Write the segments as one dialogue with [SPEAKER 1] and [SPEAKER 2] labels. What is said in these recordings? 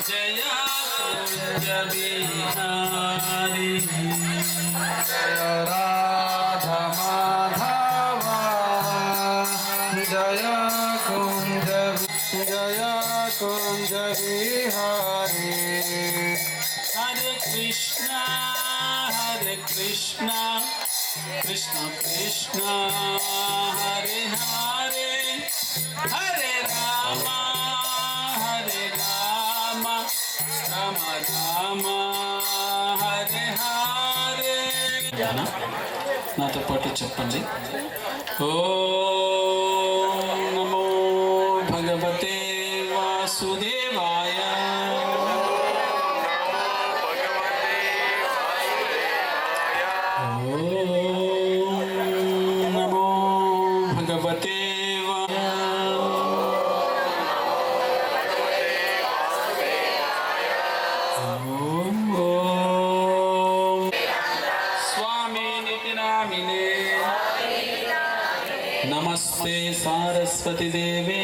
[SPEAKER 1] जय कुंज बिहारी जय राधा माधवा जय कुंज बिहारी हरे कृष्णा कृष्ण कृष्ण हरे हरे हरे राम राम राम हरे हरे नातो पाటు చెప్పండి ఓం నమో భగవతే వాసుదేవాయ नमस्ते सारस्वती देवे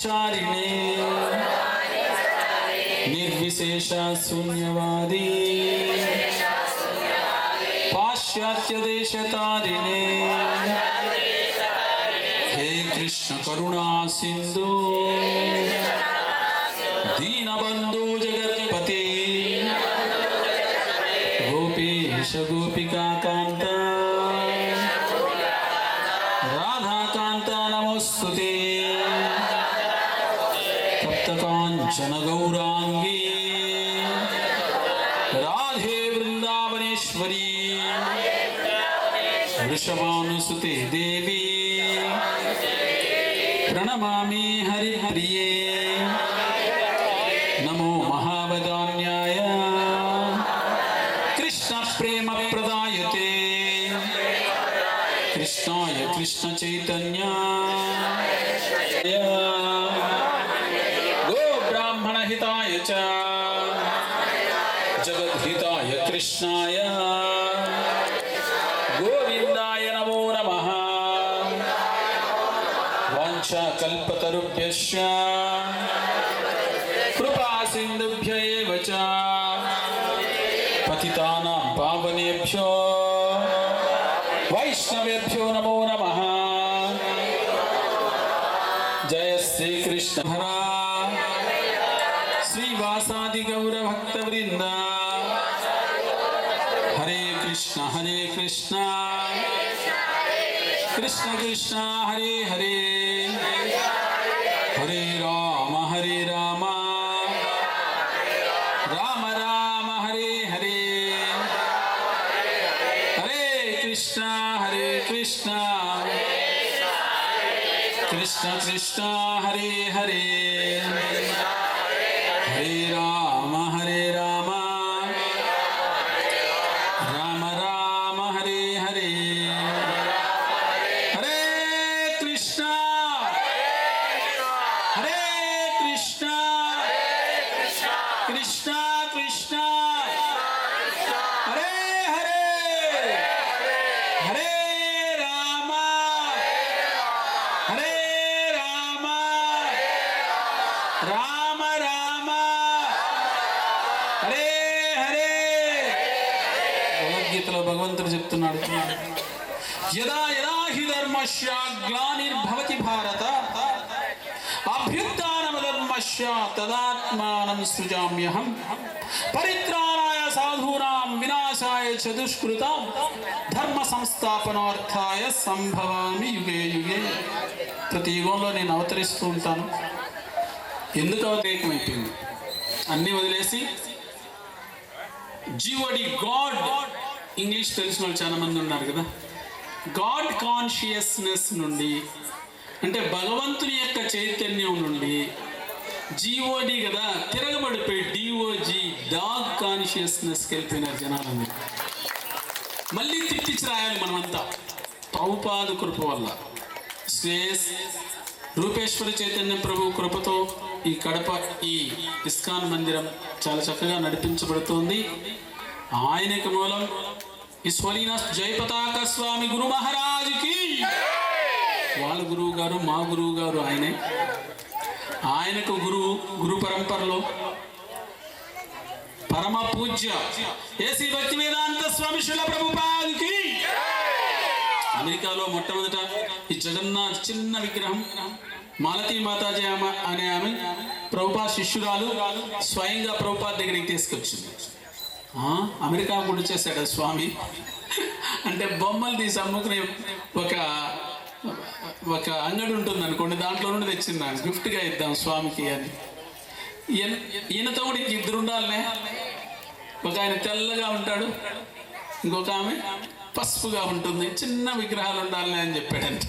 [SPEAKER 1] चारिणे निर्विशेष शून्यवादी पाश्चात्य देश तारिणे हे कृष्ण करुणा सिंधु दीनबंधु जगत्पते गोपीश गोपिका कांत राधा कांत नमोस्तुते तप्त कांचन गौरांगी राधे वृंदावनेश्वरी वृषभानुसुते देवी प्रणमामि हरिप्रिये नमो महावदान्याय कृष्ण प्रेम प्रदायते कृष्णाय कृष्ण चैतन्य गो ब्राह्मण हिताय च जगद हिताय कृष्णाय गोविंदाय नमो नमः वाञ्छा कल्पतरुभ्यश्च कृपा सिन्धुभ्य एव च पतितानां पावनेभ्यो वैष्णवेभ्यो नमो नमः जय श्री कृष्ण हरा श्रीवासादि गौर भक्तवृंद हरे कृष्ण कृष्ण कृष्ण हरे हरे हरे राम राम राम हरे हरे हरे कृष्ण कृष्ण कृष्ण हरे हरे हरे राम राम राम हरे हरे हरे कृष्ण कृष्ण कृष्ण हरे हरे हरे राम राम राम हरे हरे భగవద్గీతలో భగవంతుడు చెప్తున్నాడు యదా యదా హి ధర్మస్య గ్లానిర్భవతి భారత అభ్యుత్థానమధర్మస్య తదాత్మానం సృజామ్యహం పరిత్రాణాయ సాధూనాం వినాశాయ చ దుష్కృతాం ధర్మ సంస్థాపనార్థాయ సంభవామి యుగే యుగే. ప్రతి యుగంలో నేను అవతరిస్తూ ఉంటాను. ఎందుకు అవతరేకమైపోయింది? అన్నీ వదిలేసి జీవోడి గాడ్, ఇంగ్లీష్ తెలిసిన వాళ్ళు చాలా మంది ఉన్నారు కదా, గాడ్ కాన్షియస్నెస్ నుండి అంటే భగవంతుని యొక్క చైతన్యం నుండి జీఓడి కదా తిరగబడిపోయి డిఓజీ డాగ్ కాన్షియస్నెస్కి వెళ్ళిపోయినారు జనాలని. మళ్ళీ తిట్టించి రాయాలి మనమంతా ప్రభుపాద కృప వల్ల. శ్రేయస్ రూపేశ్వర చైతన్య ప్రభు కృపతో ఈ కడప ఈ ఇస్కాన్ మందిరం చాలా చక్కగా నడిపించబడుతోంది. ఆయనకి మూలం ఈ స్వలీన జయపతాక స్వామి గురు మహారాజుకి, వాళ్ళ గురువు గారు మా గురువు గారు ఆయనే. ఆయనకు గురు పరంపరలో పరమ పూజ్య ఏసీ భక్తివేదాంత స్వామి శ్రీల ప్రభుపాదికి అమెరికాలో మొట్టమొదట ఈ జగన్నాథ్ చిన్న విగ్రహం మాలతీ మాతాజీ అనే ఆమె ప్రభుపాద శిష్యురాలు స్వయంగా ప్రభుపాద దగ్గరికి తీసుకొచ్చింది. అమెరికా గుడి చేశాడు స్వామి అంటే బొమ్మలు తీసి అమ్ముకునే ఒక అంగడి ఉంటుంది అనుకోండి, దాంట్లో నుండి తెచ్చిందాను గిఫ్ట్గా ఇద్దాం స్వామికి అని. ఈయనతో కూడా ఇద్దరు ఉండాలనే, ఒక ఆయన తెల్లగా ఉంటాడు, ఇంకొక ఆమె పసుపుగా ఉంటుంది, చిన్న విగ్రహాలు ఉండాలనే అని చెప్పాడంట.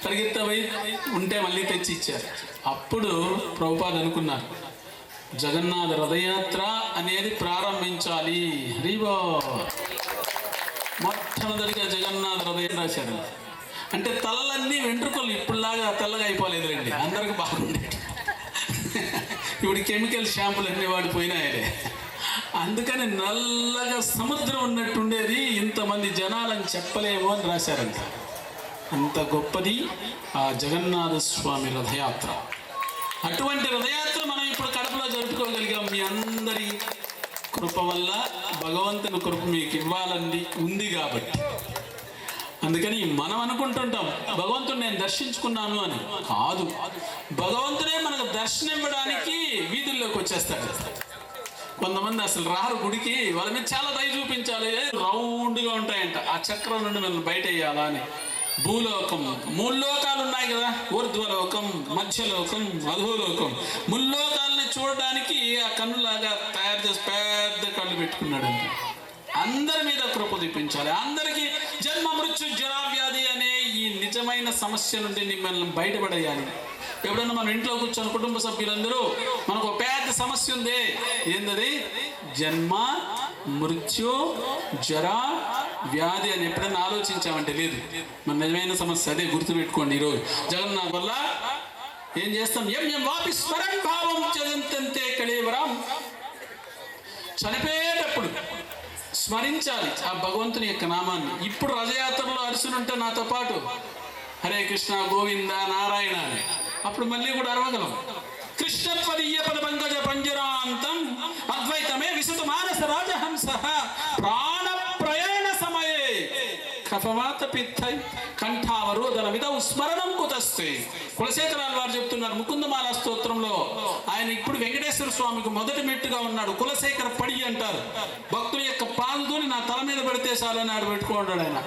[SPEAKER 1] పరిగెత్తపోయి ఉంటే మళ్ళీ తెచ్చి ఇచ్చారు. అప్పుడు ప్రభుపాద అనుకున్నారు జగన్నాథ రథయాత్ర అనేది ప్రారంభించాలి. హరిబో మొట్టమొదటిగా జగన్నాథ రథయాత్ర రాశారు. అంటే తలలన్నీ వెంట్రుకలు ఇప్పుడులాగా తెల్లగా అయిపోలేదు రండి, అందరికి బాగుండే. ఇప్పుడు కెమికల్ షాంపులు అన్నీ వాడిపోయినాయలే, అందుకని నల్లగా సముద్రం ఉన్నట్టుండేది, ఇంతమంది జనాలని చెప్పలేమో అని రాశారంట. అంత గొప్పది ఆ జగన్నాథ స్వామి రథయాత్ర. అటువంటి రథయాత్ర మనం ఇప్పుడు కడపలో జరుపుకోగలిగాం. మీ అందరి కృప వల్ల, భగవంతుని కృప మీకు ఇవ్వాలని ఉంది కాబట్టి. అందుకని మనం అనుకుంటుంటాం భగవంతుడు నేను దర్శించుకున్నాను అని. కాదు, భగవంతుడే మనకు దర్శనం ఇవ్వడానికి వీధుల్లోకి వచ్చేస్తాడు. కొంతమంది అసలు రారు గుడికి, వాళ్ళ మీద చాలా దయ చూపించాలి, రౌండ్గా ఉంటాయంట, ఆ చక్రం నుండి మనం బయట వేయాలా అని. భూలోకం, ముల్లోకాలు ఉన్నాయి కదా, ఊర్ధ్వలోకం, మధ్యలోకం, అధోలోకం. ముల్లోకాలని చూడడానికి ఆ కన్నులాగా తయారు చేసి పెద్ద కళ్ళు పెట్టుకున్నాడు. అందరి మీద కృప చూపించాలి. అందరికీ జన్మ మృత్యు జరావ్యాధి అనే ఈ నిజమైన సమస్య నుండి మిమ్మల్ని బయటపడేయాలి. ఎప్పుడన్నా మనం ఇంట్లో కూర్చొని కుటుంబ సభ్యులందరూ మనకు ఒక పెద్ద సమస్య ఉంది, ఏంటది? జన్మ మృత్యు జరా వ్యాధి అని ఎప్పుడైనా ఆలోచించామంటే లేదు. మన నిజమైన సమస్య అదే, గుర్తుపెట్టుకోండి. ఈరోజు జగన్నాథ్ వల్ల ఏం చేస్తాం? ఎం వాపి స్మరణ్ భావం చదంతే కళేవరం. చనిపోయేటప్పుడు స్మరించాలి ఆ భగవంతుని యొక్క నామాన్ని. ఇప్పుడు రథయాత్రలో అరుసునుంటే నాతో పాటు హరే కృష్ణ గోవింద నారాయణ అని, అప్పుడు మళ్ళీ కూడా అరవగలం. కృష్ణత్వదీయ పద పంకజ పంజరాంతం అద్వైతమే విశుద్ధ మానస రాజహంస ప్రాణ ప్రయాణ సమయే కఫవాత పిత్తై కంఠావరోధన విధౌ స్మరణం కుతస్తే. కులశేఖరాలు వారు చెప్తున్నారు ముకుందమాల స్తోత్రంలో. ఆయన ఇప్పుడు వెంకటేశ్వర స్వామికి మొదటి మెట్టుగా ఉన్నాడు. కులశేఖర పడి అంటారు. భక్తుల యొక్క పాల్గొని నా తల మీద పెడితే చాలని ఆడు పెట్టుకున్నాడు ఆయన.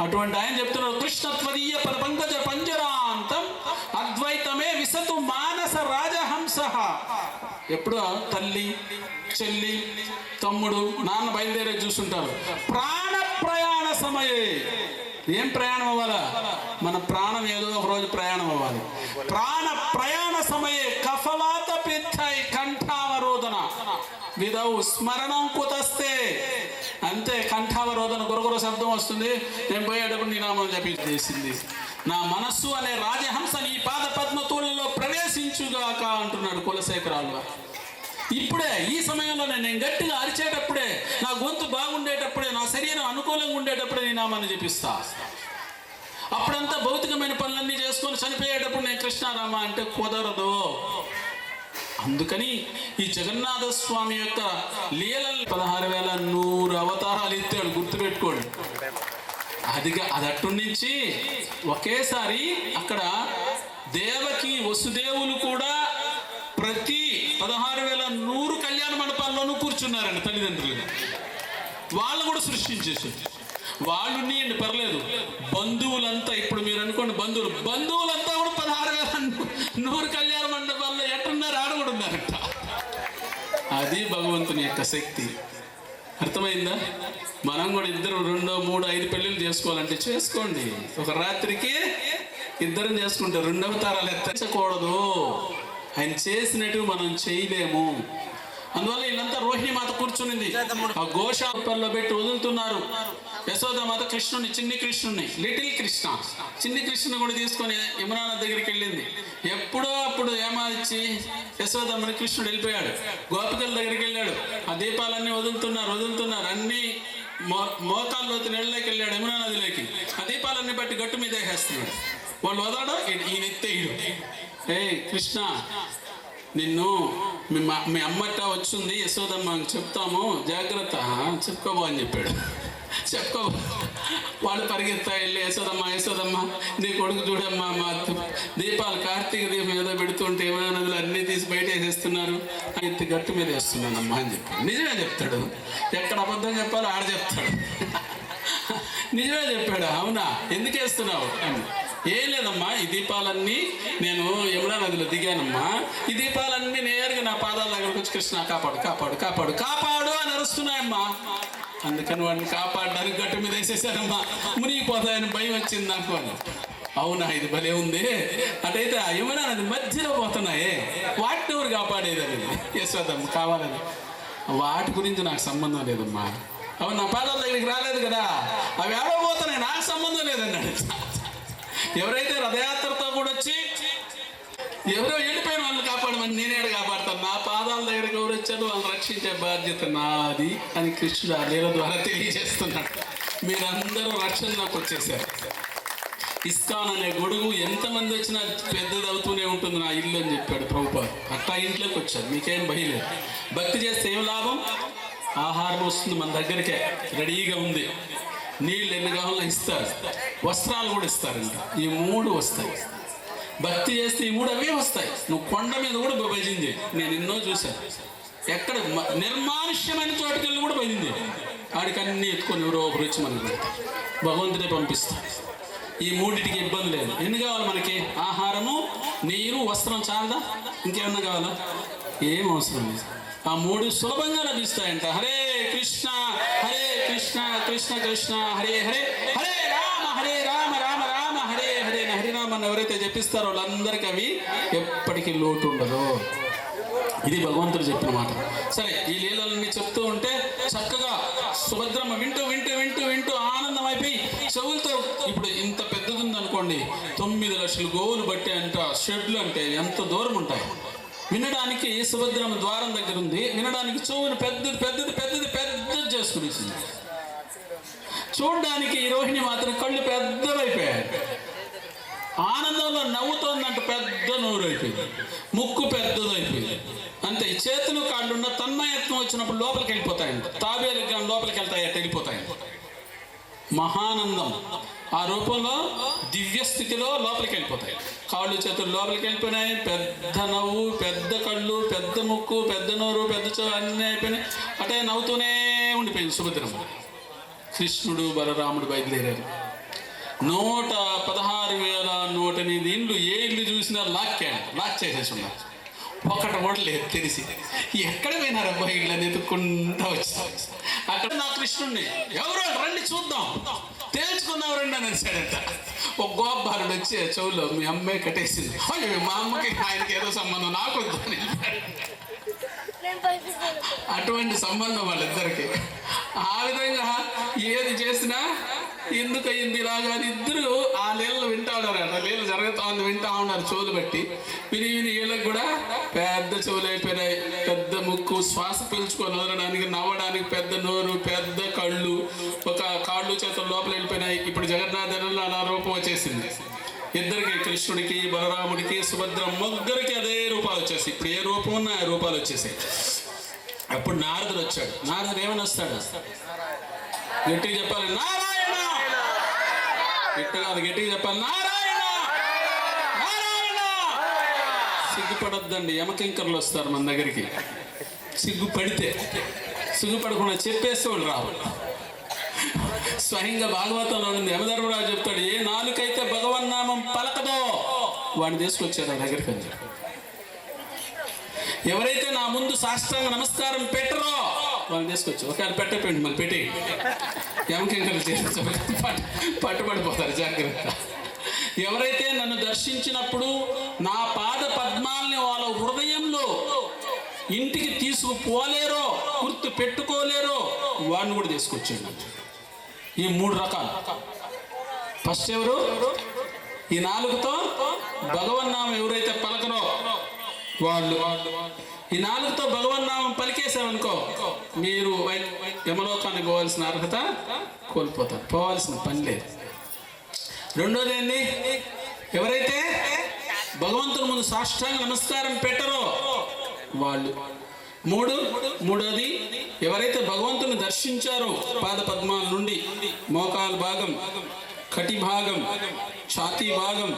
[SPEAKER 1] అటువంటి ఆయన చెప్తున్నారు కృష్ణత్వదీయ పద పంకజ పంజరాంతం అద్వైతమే విసతు మానస రాజహంస. ఎప్పుడు తల్లి చెల్లి తమ్ముడు నాన్న బయలుదేరే చూస్తుంటారు. ప్రాణ ప్రయాణ సమయే. ఏం ప్రయాణం అవ్వాలా? మన ప్రాణం ఏదో ఒక రోజు ప్రయాణం అవ్వాలి. ప్రాణ ప్రయాణ సమయే కఫవాత పిత్తై కంఠావరోధన విధౌ స్మరణం కుతస్తే. అంతే, కంఠావరోధన గురగుర శబ్దం వస్తుంది. నేను పోయేటప్పుడు నీ నామం జపించేసింది. నా మనస్సు అనే రాజహంస నీ పాద పద్మతూళ్ళలో ప్రవేశించుగాక అంటున్నాడు కులశేఖరాలు. ఇప్పుడే ఈ సమయంలో నేను గట్టిగా అరిచేటప్పుడే, నా గొంతు బాగుండేటప్పుడే, నా శరీరం అనుకూలంగా ఉండేటప్పుడే నీ నామాన్ని జపిస్తా. అప్పుడంతా భౌతికమైన పనులన్నీ చేసుకొని చనిపోయేటప్పుడు నేను కృష్ణారామ అంటే కుదరదు. అందుకని ఈ జగన్నాథ స్వామి యొక్క లీలలు 16,100 అవతారాలు ఎత్తాడు, గుర్తుపెట్టుకోండి. అది అట్టు నుంచి ఒకేసారి అక్కడ దేవకి వసుదేవులు కూడా ప్రతి 16,100 కళ్యాణ మండపాల్లోనూ కూర్చున్నారండి తల్లిదండ్రులు. వాళ్ళు కూడా సృష్టించేసారు. వాళ్ళు నీయండి పర్లేదు, బంధువులంతా ఇప్పుడు మీరు అనుకోండి, బంధువులంతా కూడా 16,100 కళ్యాణ మండపాల్లో ఎట్టున్నారు, ఆడ కూడా ఉన్నారట. అది భగవంతుని యొక్క శక్తి. అర్థమైందా? మనం కూడా 2, 3, 5 పెళ్ళిళ్ళు చేసుకోవాలంటే చేసుకోండి. ఒక రాత్రికి ఇద్దరం చేసుకుంటే 2 అవతారాలు ఎత్తకూడదు. ఆయన చేసినట్టు మనం చేయలేము. అందువల్ల వీళ్ళంతా రోహిణి మాత కూర్చునింది, ఆ గోశాలలో పెట్టి వదులుతున్నారు. యశోద మాత కృష్ణుని, చిన్ని కృష్ణుని, లిటిల్ కృష్ణ, చిన్ని కృష్ణుని కూడా తీసుకొని యమునా దగ్గరికి వెళ్ళింది. ఎప్పుడో అప్పుడు ఏమాదిచ్చి యశోదమ్మని కృష్ణుడు వెళ్ళిపోయాడు. గోపికల దగ్గరికి వెళ్ళాడు. ఆ దీపాలన్నీ వదులుతున్నారు. అన్ని మోకాల్లోకి నీళ్ళకి వెళ్ళాడు, యమునా నదిలోకి. ఆ దీపాలన్నీ బట్టి గట్టు మీద వేసేస్తున్నాడు. వాళ్ళు వదలడం, ఈయన ఎత్తేయడు. ఏ కృష్ణ, నిన్ను మీ అమ్మట వచ్చింది యశోదమ్మ చెప్తాము, జాగ్రత్త చెప్పుకోబో అని చెప్పాడు. చెప్పుకో. వాళ్ళు పరిగెత్తా వెళ్ళి యశోదమ్మ నీ కొడుకు చూడమ్మా, మా దీపాలు కార్తీక దీపం ఏదో పెడుతుంటే ఏమైనా అన్నీ తీసి బయట వేసేస్తున్నారు, ఇంత గట్టు మీద వేస్తున్నానమ్మా అని చెప్పాడు. నిజమే చెప్తాడు, ఎక్కడ అబద్ధం చెప్పాలో ఆడ చెప్తాడు. నిజమే చెప్పాడు. అవునా, ఎందుకు వేస్తున్నావు అని. ఏం లేదమ్మా, ఈ దీపాలన్నీ నేను యమునా నదిలో దిగానమ్మా, ఈ దీపాలన్నీ నేరుగా నా పాదాల దగ్గరకు వచ్చి కృష్ణ కాపాడు కాపాడు కాపాడు కాపాడు అని అరుస్తున్నాయమ్మా. అందుకని వాడిని కాపాడడానికి గట్టు మీద వేసేసానమ్మా, మునిగిపోతాయని భయం వచ్చింది నాకు అని. అవునా, ఇది భలే ఉంది. అటైతే యమునా నది మధ్యలో పోతున్నాయే, వాటిని ఎవరు కాపాడేదని యశోదమ్మ కావాలని. వాటి గురించి నాకు సంబంధం లేదమ్మా, అవి నా పాదాల దగ్గరికి రాలేదు కదా, అవి ఆడబోతున్నాయి, నాకు సంబంధం లేదన్నాడు. ఎవరైతే రథయాత్రతో కూడా వచ్చి ఎవరో వెళ్ళిపోయిన వాళ్ళని కాపాడమని నేనేడ కాపాడతాను, నా పాదాల దగ్గరికి ఎవరు వచ్చారు వాళ్ళని రక్షించే బాధ్యత నాది అని కృష్ణుడు ఆ లీల ద్వారా తెలియజేస్తున్నాడు. మీరందరూ రక్షణలోకి వచ్చేసారు. ఇస్కాన్ అనే గొడుగు ఎంతమంది వచ్చినా పెద్దది అవుతూనే ఉంటుంది నా ఇల్లు అని చెప్పాడు ప్రభుపాద. అట్టా ఇంట్లోకి వచ్చారు, మీకేం భయం లేదు. భక్తి చేస్తే ఏం లాభం? ఆహారం వస్తుంది మన దగ్గరికే, రెడీగా ఉంది. నీళ్ళు ఎన్ని కావాలో ఇస్తారు, వస్త్రాలు కూడా ఇస్తారంట. ఈ 3 వస్తాయి. భక్తి చేస్తే ఈ 3 అవే వస్తాయి. నువ్వు కొండ మీద కూడా భజన చేయి, నేను ఎన్నో చూశాను. ఎక్కడ నిర్మానుష్యమైన చోటుకెళ్ళి కూడా భజన చేయి, ఆడికి అన్నీ ఎత్తుకొని ఎవరో ఒకరు వచ్చి మనకు పెడతారు. భగవంతుడే పంపిస్తాడు. ఈ 3టికి ఇబ్బంది లేదు. ఎన్ని కావాలి మనకి? ఆహారము, నీరు, వస్త్రం చాలదా? ఇంకేమన్నా కావాలా? ఏం అవసరం లేదు. ఆ 3 సులభంగా లభిస్తాయంట. హరే కృష్ణ హరే కృష్ణ కృష్ణ కృష్ణ హరే హరే, హరే రామ రామ రామ హరే హరే. హరినామాన్ని ఎవరైతే జపిస్తారో వాళ్ళందరికీ అవి ఎప్పటికీ లోటు ఉండదు. ఇది భగవంతుడు చెప్పిన మాట. సరే, ఈ లీలలన్నీ చెప్తూ ఉంటే చక్కగా సుభద్రమ్మ వింటూ వింటూ వింటూ వింటూ ఆనందం అయిపోయి చెవులతో, ఇప్పుడు ఇంత పెద్దది ఉందనుకోండి, 9 లక్షల గోవులు బట్టి అంట షెడ్లు అంటే ఎంత దూరం ఉంటాయి. వినడానికి సుభద్రమ్మ ద్వారం దగ్గర ఉంది, వినడానికి చెవును పెద్దది పెద్దది పెద్దది పెద్దది చేసుకునేసింది. చూడడానికి ఈ రోహిణి మాత్రం కళ్ళు పెద్దవైపోయాయి. ఆనందంలో నవ్వుతోందంట, పెద్ద నోరు అయిపోయింది, ముక్కు పెద్దదైపోయింది. అంతే. చేతులు కాళ్ళున్న తన్మయత్వం వచ్చినప్పుడు లోపలికి వెళ్ళిపోతాయంట, తాబేలు లోపలికి వెళ్తాయట, వెళ్ళిపోతాయంట. మహానందం ఆ రూపంలో దివ్య స్థితిలో లోపలికి వెళ్ళిపోతాయి. కాళ్ళు చేతులు లోపలికి వెళ్ళిపోయినాయి, పెద్ద నవ్వు, పెద్ద కళ్ళు, పెద్ద ముక్కు, పెద్ద నోరు, పెద్ద చెవు అన్నీ అయిపోయినాయి. అటే నవ్వుతూనే ఉండిపోయింది సుభద్రమ్మ. కృష్ణుడు బలరాముడు బయలుదేరారు. 116,108 ఇండ్లు, ఏ ఇల్లు చూసినా లాక్ చేసేసి ఉన్నారు. ఒకటి కూడా లేదు తెలిసి. ఎక్కడ పోయినారు అబ్బాయి ఇళ్ళని ఎత్తుక్కుంటా వచ్చారు. అక్కడ నా కృష్ణుడిని ఎవరో రండి చూద్దాం, తేల్చుకున్నావు రండి అని అనిసాడంట. ఒక గోపాలుడు వచ్చి చెవులో మీ అమ్మాయి కట్టేసింది. అయ్యో, మా అమ్మకి ఆయనకి ఏదో సంబంధం, నాకు వద్దని. అటువంటి సంబంధం వాళ్ళిద్దరికి. ఆ విధంగా ఏది చేసినా ఎందుకు అయింది ఇలాగా అని ఇద్దరు ఆ నీళ్ళు వింటా ఉన్నారు. ఆ నీళ్ళు జరుగుతా ఉంది, వింటా ఉన్నారు చెవులు బట్టి. విని విని వీళ్ళకి కూడా పెద్ద చెవులు అయిపోయినాయి, పెద్ద ముక్కు, శ్వాస పీల్చుకొని వదలడానికి, నవ్వడానికి పెద్ద నోరు, పెద్ద కళ్ళు, ఒక కాళ్ళు చేతులు లోపల వెళ్ళిపోయినాయి. ఇప్పుడు జగన్నాథులలో అలా రూపం వచ్చేసింది. ఇద్దరికి, కృష్ణుడికి బలరాముడికి సుభద్ర ముగ్గురికి అదే రూపాలు వచ్చేసి, ఇప్పుడు ఏ రూపం ఉన్నా ఆ రూపాలు వచ్చేసాయి. అప్పుడు నారదుడు వచ్చాడు. నారదుడు ఏమని వస్తాడు? గట్టిగా చెప్పాలి నారాయణ, గట్టిగా చెప్పాలి నారాయణ నారాయణ. సిగ్గుపడొద్దండి, యమకింకర్లు వస్తారు మన దగ్గరికి. సిగ్గుపడితే, సిగ్గుపడకుండా చెప్పేస్తే వాళ్ళు రావు. స్వయంగా భాగవతంలో ఉంది, యమధర్మరాజు చెప్తాడు, ఏ నాలుకైతే భగవన్నామం పలకదో వాడిని తీసుకొచ్చారు ఆ దగ్గరికి అని చెప్పి. ఎవరైతే నా ముందు సాష్టాంగ నమస్కారం పెట్టరో వాళ్ళని తీసుకొచ్చి, ఒకవేళ పెట్టండి మళ్ళీ పెట్టి యమకింకర్లు చేసి పట్టుబడిపోతారు, జాగ్రత్త. ఎవరైతే నన్ను దర్శించినప్పుడు నా పాద పద్మాల్ని వాళ్ళ హృదయంలో ఇంటికి తీసుకుపోలేరో, గుర్తు పెట్టుకోలేరో వాడిని కూడా తీసుకొచ్చాడు. ఈ 3 రకాలు. ఫస్ట్ ఎవరు? ఈ 4తో భగవన్నామం ఎవరైతే పలకరో వాళ్ళు. ఈ 4తో భగవన్నామం పలికేశారనుకో, మీరు యమలోకానికి పోవాల్సిన అర్హత కోల్పోతారు, పోవాల్సిన పని లేదు. రెండోది ఏంటి? ఎవరైతే భగవంతుని ముందు సాష్టాంగ నమస్కారం పెట్టరో వాళ్ళు. మూడోది, ఎవరైతే భగవంతుని దర్శించారో పాద పద్మాల నుండి మోకాలు భాగం, కటి భాగం, ఛాతీ భాగం,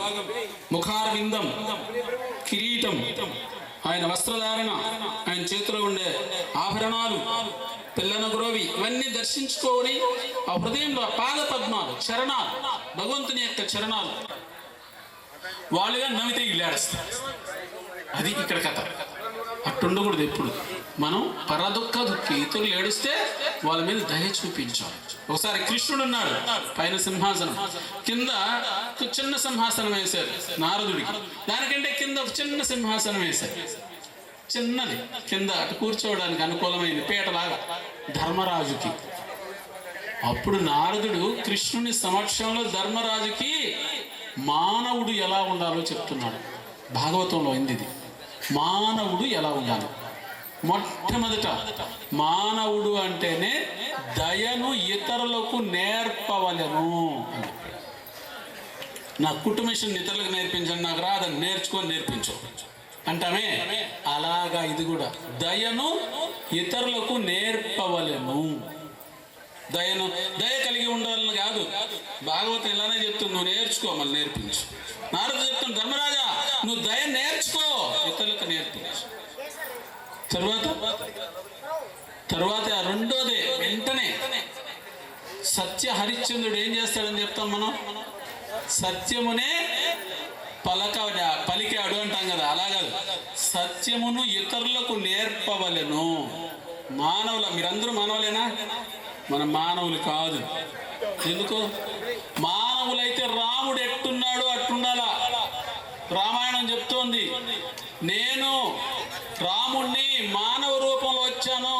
[SPEAKER 1] ముఖారవిందం, కిరీటం, ఆయన వస్త్రధారణ, ఆయన చేతిలో ఉండే ఆభరణాలు, పిల్లన గురోవి, ఇవన్నీ దర్శించుకొని ఆ హృదయంలో పాద పద్మాలు, చరణాలు, భగవంతుని యొక్క చరణాలు వాళ్ళుగా నవ్వితే ఇల్లాడుస్తారు. అది ఇక్కడ కథ. అట్టుండకూడదు. ఎప్పుడు మనం పరదుఃఖ దుఃఖి, ఇతరులు ఏడుస్తే వాళ్ళ మీద దయ చూపించాలి. ఒకసారి కృష్ణుడు ఉన్నాడు, పైన సింహాసనం, కింద చిన్న సింహాసనం వేశారు నారదుడికి, దానికంటే కింద ఒక చిన్న సింహాసనం వేశారు, చిన్నది కింద, అటు కూర్చోవడానికి అనుకూలమైంది, పీటలాగా ధర్మరాజుకి. అప్పుడు నారదుడు కృష్ణుని సమక్షంలో ధర్మరాజుకి మానవుడు ఎలా ఉండాలో చెప్తున్నాడు. భాగవతంలో ఉంది ఇది. మానవుడు ఎలా ఉండాలి? మొట్టమొదట మానవుడు అంటేనే దయను ఇతరులకు నేర్పవలెను. నా కుటుంబం ఇతరులకు నేర్పించండి, నాకు రాదని నేర్చుకొని నేర్పించు అంటామే. అలాగా ఇది కూడా దయను ఇతరులకు నేర్పవలెను. దయ కలిగి ఉండాలని కాదు, భాగవతం ఇలానే చెప్తుంది, నువ్వు నేర్చుకో మళ్ళీ నేర్పించు. నారదుడు చెప్తాను, ధర్మరాజా నువ్వు దయ నేర్చుకో, ఇతరులకు నేర్పించు. తర్వాత రెండోదే, వెంటనే సత్య హరిశ్చంద్రుడు ఏం చేస్తాడని చెప్తాం మనం, సత్యమునే పలికాడు అంటాం కదా, అలాగా సత్యమును ఇతరులకు నేర్పవలెను. మీరందరూ మానవులేనా? మన మానవులు కాదు. ఎందుకు? మానవులైతే రాముడు ఎట్టున్నాడు అట్టుండాలా. రామాయణం చెప్తోంది, నేను రాముణ్ణి మానవ రూపంలో వచ్చాను,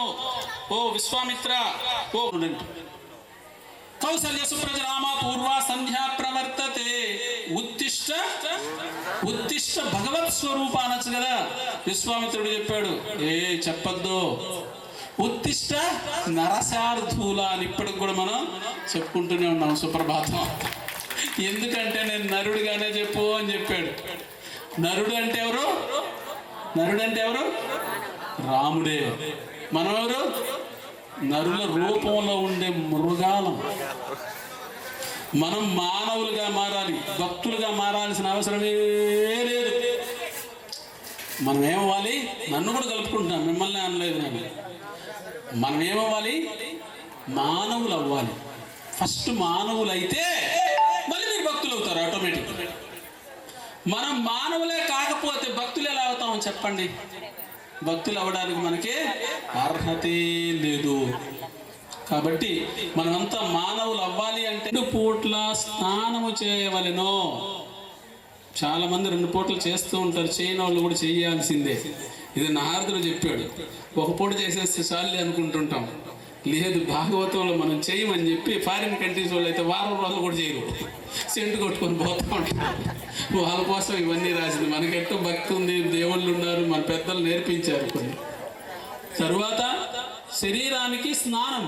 [SPEAKER 1] ఓ విశ్వామిత్ర, ఓ కౌసల్య సుప్రజ రామ పూర్వ సంధ్యా ప్రవర్తతే ఉత్తిష్ట భగవత్ స్వరూప అనొచ్చు కదా. విశ్వామిత్రుడు చెప్పాడు, చెప్పద్దు, ఉత్తిష్ట నరసార్థూల అని ఇప్పటికి కూడా మనం చెప్పుకుంటూనే ఉన్నాం సుప్రభాతం. ఎందుకంటే నేను నరుడుగానే చెప్పు అని చెప్పాడు. నరుడు అంటే ఎవరు? రాముడే. మనం ఎవరు? నరుల రూపంలో ఉండే మృగాలం. మనం మానవులుగా మారాలి, భక్తులుగా మారాల్సిన అవసరమే లేదు. మనం ఏమవ్వాలి? నన్ను కూడా కలుపుకుంటున్నాం, మిమ్మల్ని అనలేదు నేను. మనం ఏమవ్వాలి? మానవులు అవ్వాలి. ఫస్ట్ మానవులు అయితే మళ్ళీ మీరు భక్తులు అవుతారు ఆటోమేటిక్. మనం మానవులే కాకపోతే భక్తులు ఎలా అవుతామని చెప్పండి? భక్తులు అవ్వడానికి మనకి అర్హతే లేదు. కాబట్టి మనమంతా మానవులు అవ్వాలి అంటే 2 పూట్ల స్నానము చేయవలెను. చాలా మంది 2 పూటలు చేస్తూ ఉంటారు, చేయని వాళ్ళు కూడా చేయాల్సిందే. ఇది నారదుడు చెప్పాడు. ఒక పూట చేసేస్తే చాలు అనుకుంటుంటాం. లేదు, భాగవతంలో మనం చేయమని చెప్పి ఫారిన్ కంట్రీస్ వాళ్ళు అయితే వారం రోజులు కూడా చేయరు, సెంటు కొట్టుకొని పోతూ ఉంటారు. వాళ్ళ కోసం ఇవన్నీ రాసింది. మనకెట్టో భక్తి ఉంది, దేవుళ్ళు ఉన్నారు, మన పెద్దలు నేర్పించారు కొన్ని. తరువాత శరీరానికి స్నానం,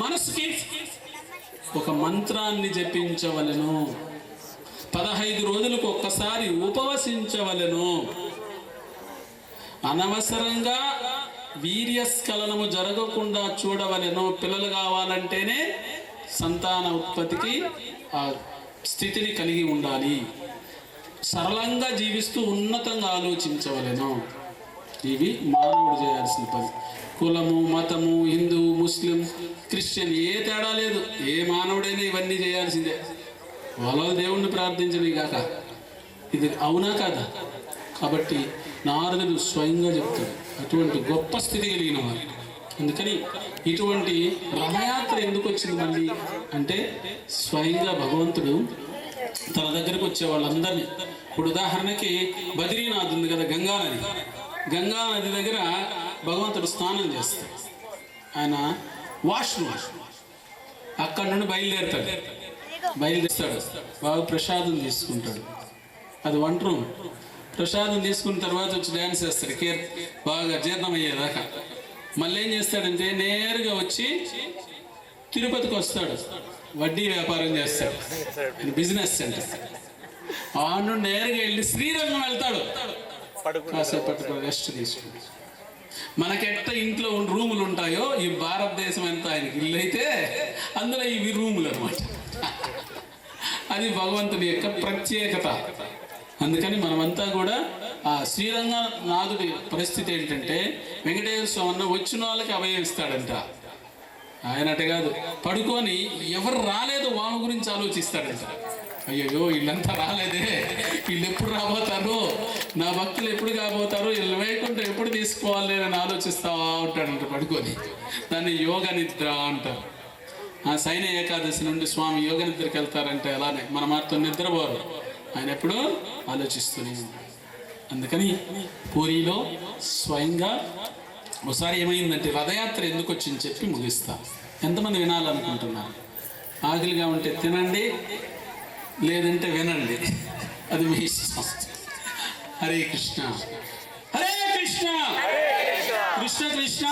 [SPEAKER 1] మనసుకి ఒక మంత్రాన్ని జపించవలెను. 15 రోజులకు ఒక్కసారి ఉపవసించవలెను. అనవసరంగా వీర్యస్ఖలనము జరగకుండా చూడవలెను. పిల్లలు కావాలంటేనే సంతాన ఉత్పత్తికి ఆ స్థితిని కలిగి ఉండాలి. సరళంగా జీవిస్తూ ఉన్నతంగా ఆలోచించవలెను. ఇవి మానవుడు చేయాల్సిన పని. కులము, మతము, హిందూ, ముస్లిం, క్రిస్టియన్ ఏ తేడా లేదు. ఏ మానవుడైనా ఇవన్నీ చేయాల్సిందే. వాళ్ళ దేవుణ్ణి ప్రార్థించని కాక ఇది అవునా కాదా? కాబట్టి నారదుడు స్వయంగా చెప్తాడు, అటువంటి గొప్ప స్థితి కలిగిన వారు. అందుకని ఇటువంటి రథయాత్ర ఎందుకు వచ్చింది మళ్ళీ అంటే, స్వయంగా భగవంతుడు తన దగ్గరకు వచ్చే వాళ్ళందరినీ, ఇప్పుడు ఉదాహరణకి బద్రీనాథ్ ఉంది కదా, గంగా నది దగ్గర భగవంతుడు స్నానం చేస్తాడు. ఆయన వాష్రూమ్, అక్కడ నుండి బయలుదేరుతాడు, బాగా ప్రసాదం తీసుకుంటాడు. అది వంట రూమ్. ప్రసాదం తీసుకున్న తర్వాత వచ్చి డ్యాన్స్ చేస్తాడు, బాగా జీర్ణం అయ్యేదాకా. మళ్ళీ ఏం చేస్తాడంటే నేరుగా వచ్చి తిరుపతికి వస్తాడు, వడ్డీ వ్యాపారం చేస్తాడు, బిజినెస్ సెంటర్. ఆడు నేరుగా వెళ్ళి శ్రీరంగం వెళ్తాడు, కాసేపటి రెస్ట్ తీసుకుని. మనకెట్ట ఇంట్లో రూములు ఉంటాయో ఈ భారతదేశం ఎంత ఆయనకి ఇల్లు అయితే అందులో ఇవి రూములు అనమాట. అది భగవంతుడి యొక్క ప్రత్యేకత. అందుకని మనమంతా కూడా ఆ శ్రీరంగనాథుడి పరిస్థితి ఏంటంటే వెంకటేశ్వర స్వామి వచ్చిన వాళ్ళకి అభయం ఇస్తాడంట. ఆయన అట కాదు, పడుకొని ఎవరు రాలేదు వాళ్ళ గురించి ఆలోచిస్తాడంట. అయ్యో వీళ్ళంతా రాలేదే, వీళ్ళు ఎప్పుడు రాబోతారు, నా భక్తులు ఎప్పుడు కాబోతారు, వీళ్ళు వేయకుండా ఎప్పుడు తీసుకోవాలి అని ఆలోచిస్తా ఉంటాడంట పడుకొని. దాన్ని యోగ నిద్ర అంటారు. ఆ శయన ఏకాదశి నుండి స్వామి యోగ నిద్రకి వెళ్తారంటే అలానే మన మాత్రం నిద్రపోరు, ఆయన ఎప్పుడూ ఆలోచిస్తూనే ఉంటాడు. అందుకని పూరిలో స్వయంగా ఒకసారి ఏమైందంటే రథయాత్ర ఎందుకు వచ్చింది చెప్పి ముగిస్తా. ఎంతమంది వినాలనుకుంటున్నారు? ఆకలిగా ఉంటే తినండి, లేదంటే వినండి, అది మీ ఇష్టం. హరే కృష్ణ హరే కృష్ణ కృష్ణ కృష్ణ